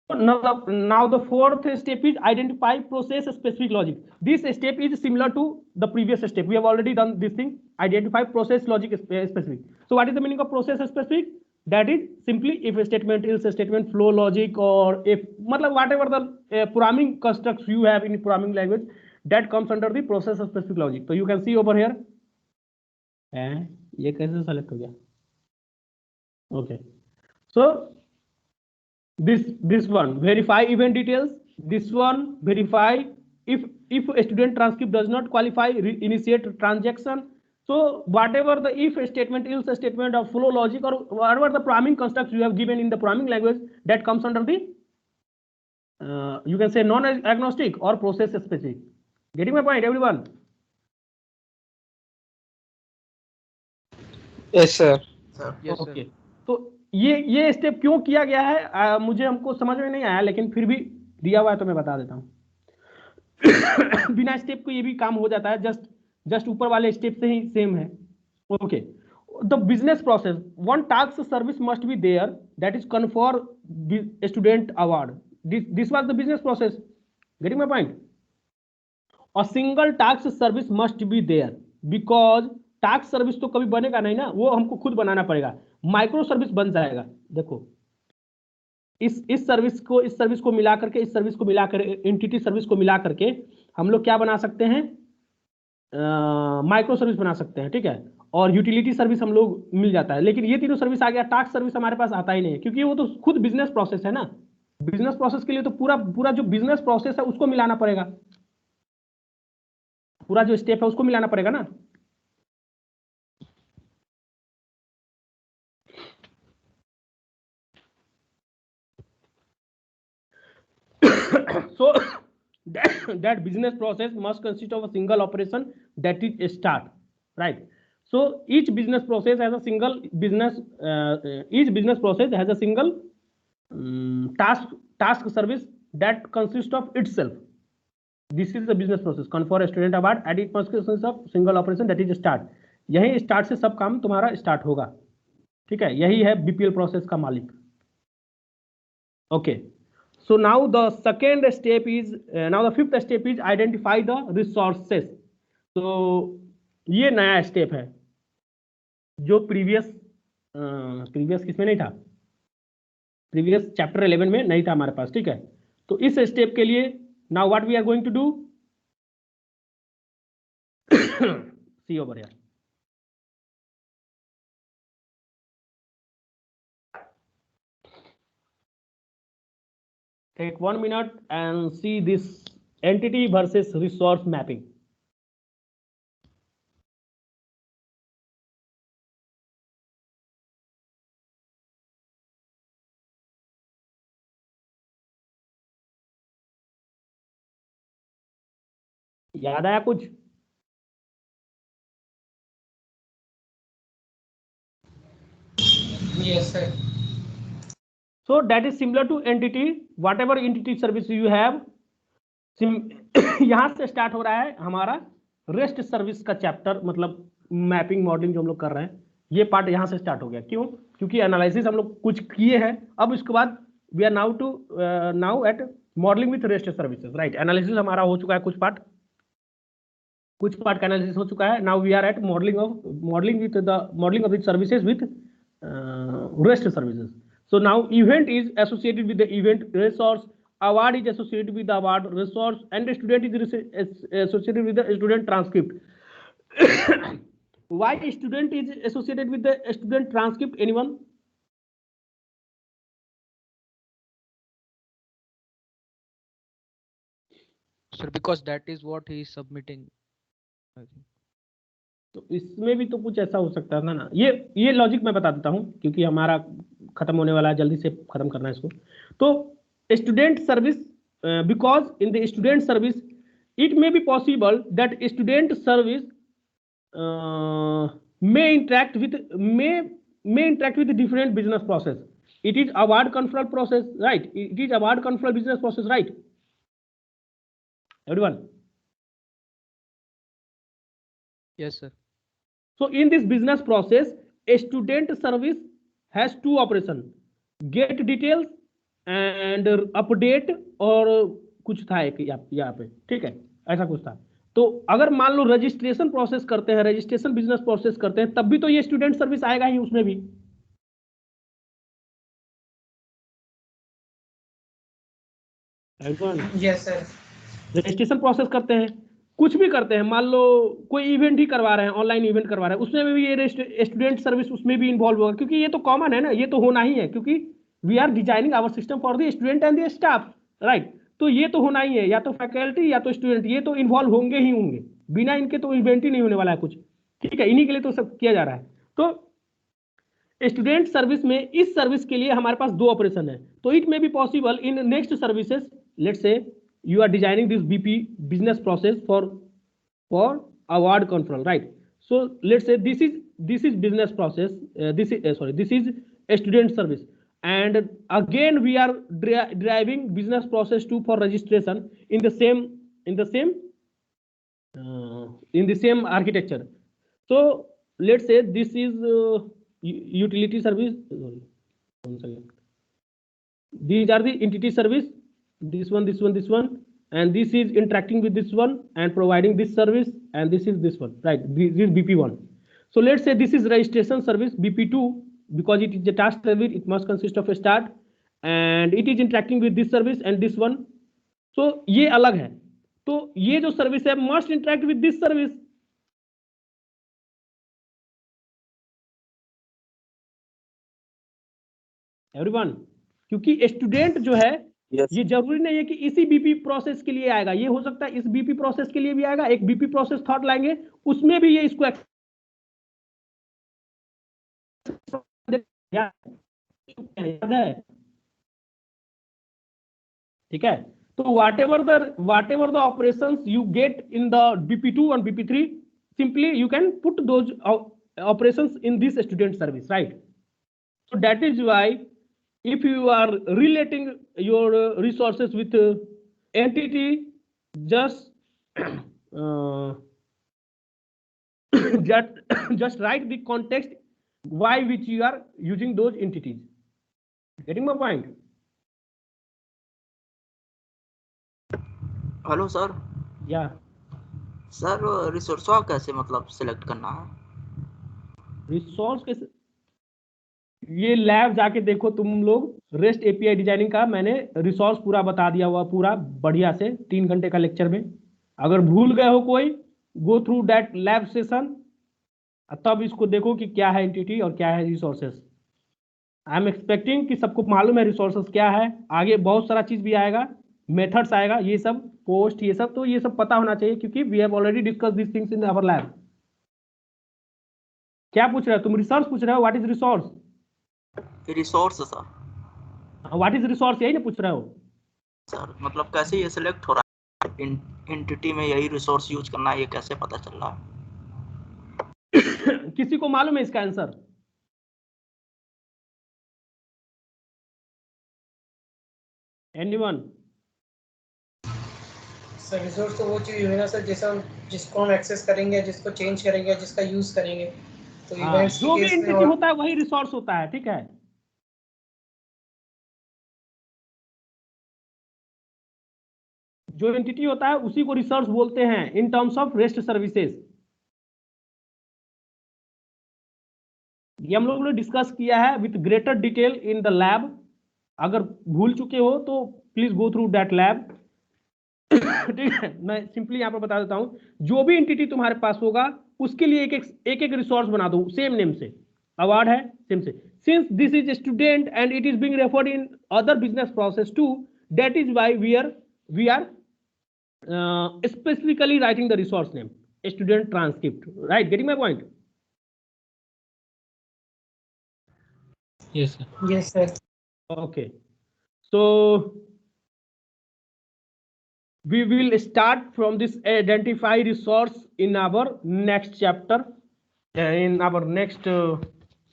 Speaker 1: Now the fourth step is identify process specific logic. This step is similar to the previous step. We have already done this thing, identify process logic specific. So what is the meaning of process specific? That is simply if a statement, else statement, flow logic, or if मतलब whatever the programming constructs you have in programming language, that comes under the process specific logic. So you can see over here, ये कैसे select हो गया? Okay, so this one verify event details, this one verify if a student transcript does not qualify, initiate transaction. So whatever the if statement, else statement, or flow logic, or whatever the programming constructs you have given in the programming language, that comes under the you can say non-agnostic or process specific. Getting my point, everyone?
Speaker 5: Yes sir.
Speaker 6: Yes sir.
Speaker 1: Okay. तो ये step क्यों किया गया है, मुझे हमको समझ में नहीं आया, लेकिन फिर भी दिया हुआ है तो मैं बता देता हूँ. बिना स्टेप को ये भी काम हो जाता है, जस्ट ऊपर वाले स्टेप से ही सेम है. Okay, the business process, one task service must be there that is confer student award. This was the business process. Getting my point? A single task service must be there, because task service तो कभी बनेगा नहीं ना, वो हमको खुद बनाना पड़ेगा. Micro service बन जाएगा. देखो, इस सर्विस को मिला करके, इस सर्विस को मिला कर, एंटिटी सर्विस को मिला करके हम लोग क्या बना सकते हैं, माइक्रो सर्विस बना सकते हैं, ठीक है. और यूटिलिटी सर्विस हम लोग मिल जाता है. लेकिन ये तीनों सर्विस आ गया, टास्क सर्विस हमारे पास आता ही नहीं है, क्योंकि वो तो खुद बिजनेस प्रोसेस है ना. बिजनेस प्रोसेस के लिए तो पूरा जो बिजनेस प्रोसेस है उसको मिलाना पड़ेगा, पूरा जो स्टेप है उसको मिलाना पड़ेगा ना. So that business process must consist of a single operation, that is a start, right? So each business process has a single process has a single task service that consists of itself. This is the business process, confer a student award, and it must consist of single operation, that is start. यही start से सब काम तुम्हारा start होगा, ठीक है. यही है बीपीएल प्रोसेस का मालिक. Okay, so now the second step is now the fifth step is identify the resources. तो ये नया स्टेप है जो प्रीवियस किसमें नहीं था, प्रीवियस चैप्टर 11 में नहीं था हमारे पास, ठीक है. तो इस स्टेप के लिए now what we are going to do, see over here. Take 1 minute and see this entity versus resource mapping. याद आया कुछ?
Speaker 8: Yes sir.
Speaker 1: So that is similar to entity, whatever entity service you have. यहाँ से start हो रहा है हमारा rest service का चैप्टर, मतलब मैपिंग मॉडलिंग जो हम लोग कर रहे हैं, ये पार्ट यहाँ से स्टार्ट हो गया. क्यों? क्योंकि एनालिसिस हम लोग कुछ किए हैं. अब इसके बाद we are now at modeling with rest services, right. Analysis हमारा हो चुका है, कुछ पार्ट का एनालिसिस हो चुका है. Now we are at modeling with the services with rest services. So now event is associated with the event resource, award is associated with the award resource, and the student is associated with the student transcript. Why student is associated with the student transcript? Anyone?
Speaker 6: Sir, because that is what he is submitting
Speaker 1: तो इसमें भी तो कुछ ऐसा हो सकता था ना। ये लॉजिक मैं बता देता हूँ क्योंकि हमारा खत्म होने वाला है, जल्दी से खत्म करना है इसको। तो student service, because in the student service it may be possible that student service may interact with different business process. It is award conferral process, right? It is award conferral business process, right? Everyone.
Speaker 6: Yes, sir.
Speaker 1: So in this business process, a student service has two operations: get details and update, और कुछ था एक यहाँ पे, ठीक है, ऐसा कुछ था। तो अगर मान लो रजिस्ट्रेशन प्रोसेस करते हैं, रजिस्ट्रेशन बिजनेस प्रोसेस करते हैं, तब भी तो ये स्टूडेंट सर्विस आएगा ही उसमें भी।
Speaker 8: Yes sir.
Speaker 1: रजिस्ट्रेशन प्रोसेस करते हैं, कुछ भी करते हैं, मान लो कोई इवेंट ही करवा रहे हैं, ऑनलाइन इवेंट करवा रहे हैं, उसमें भी ये स्टूडेंट सर्विस उसमें भी इन्वॉल्व होगा, क्योंकि ये तो कॉमन है ना, ये तो होना ही है, क्योंकि we are designing our system for the student and the staff, right. तो ये तो होना ही है, या तो फैकल्टी या तो स्टूडेंट, ये तो इन्वॉल्व होंगे ही होंगे, बिना इनके तो इवेंट ही नहीं होने वाला है कुछ, ठीक है। इन्हीं के लिए तो सब किया जा रहा है। तो स्टूडेंट सर्विस में इस सर्विस के लिए हमारे पास दो ऑपरेशन है। तो it may be possible in next services, let's say you are designing this BP business process for award conferral, right? So let's say this is business process, this is a student service, and again we are driving business process 2 for registration in the same architecture. So let's say this is utility service, these are the entity service, this one, and this is interacting with this one and providing this service, and this is this one, right? This is BP1. So let's say this is registration service BP2, because it is a task service, it must consist of a start, and it is interacting with this service and this one. So ये अलग है, तो ये जो service है must interact with this service. Everyone, क्योंकि student जो है ये जरूरी नहीं है कि इसी बीपी प्रोसेस के लिए आएगा, ये हो सकता है इस बीपी प्रोसेस के लिए भी आएगा, एक बीपी प्रोसेस थॉट लाएंगे उसमें भी ये इसको याद है, ठीक है। तो whatever the operations you get in the BP2 and BP3, simply you can put those operations in this student service, right? So that is why if you are relating your resources with entity, just just write the context why which you are using those entities. Getting my point?
Speaker 2: Hello sir.
Speaker 1: या
Speaker 2: sir resource कैसे मतलब select करना है?
Speaker 1: Resource कैसे, ये lab जाके देखो तुम लोग, रेस्ट एपीआई डिजाइनिंग का मैंने रिसोर्स पूरा बता दिया हुआ, पूरा बढ़िया से 3 घंटे का लेक्चर में। अगर भूल गए हो कोई, go through that lab session, तब इसको देखो कि क्या है एंटिटी और क्या है रिसोर्सेस। आई एम एक्सपेक्टिंग कि सबको मालूम है रिसोर्सेस क्या है, आगे बहुत सारा चीज भी आएगा, मेथड्स आएगा, ये सब पोस्ट, ये सब, तो ये सब पता होना चाहिए, क्योंकि we have already discuss this things in our lab. क्या पूछ रहे हो तुम? रिसोर्स पूछ रहे हो? What is resource?
Speaker 2: Resource sir.
Speaker 1: What is resource, यही ना पूछ रहे हो
Speaker 2: सर? मतलब कैसे ये सिलेक्ट हो रहा है, एंटिटी में यही रिसोर्स यूज करना है, ये कैसे पता चल रहा है?
Speaker 1: किसी को मालूम है इसका आंसर? एनीवन?
Speaker 8: सर रिसोर्स तो वो चीज है ना सर, जिसको हम एक्सेस करेंगे, जिसको चेंज करेंगे, जिसका यूज करेंगे, तो इवेंट्स
Speaker 1: जो भी एंटिटी होता है वही रिसोर्स होता है, ठीक है। जो एंटिटी होता है उसी को रिसोर्स बोलते हैं in terms of rest services. ये हम लोगों ने डिस्कस किया है with greater detail in the lab. अगर भूल चुके हो तो please go through that lab, ठीक है। मैं सिंपली यहाँ पर बता देता हूँ, जो भी एंटिटी तुम्हारे पास होगा उसके लिए एक रिसोर्स बना दो सेम नेम से। अवार्ड है सेम से, since this is student and it is being referred in other business process too, that is why we are specifically writing the resource name. student transcript. Right, getting my point?
Speaker 7: Yes, sir.
Speaker 8: Yes, sir.
Speaker 1: Okay, so we will start from this identify resource in our next chapter, in our next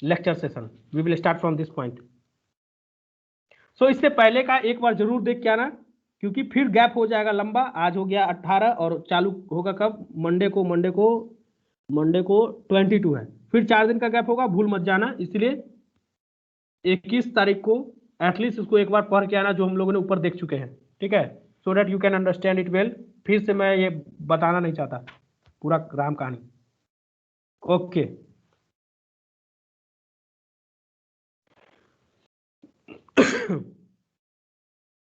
Speaker 1: lecture session. We will start from this point. So इससे पहले का एक बार जरूर देख के आना, क्योंकि फिर गैप हो जाएगा लंबा. आज हो गया 18 और चालू होगा कब? मंडे को 22 है, फिर 4 दिन का गैप होगा, भूल मत जाना. इसलिए 21 तारीख को एटलीस्ट इसको एक बार पढ़ के आना, जो हम लोगों ने ऊपर देख चुके हैं. ठीक है, so that you can understand it well. फिर से मैं ये बताना नहीं चाहता पूरा राम कहानी. ओके,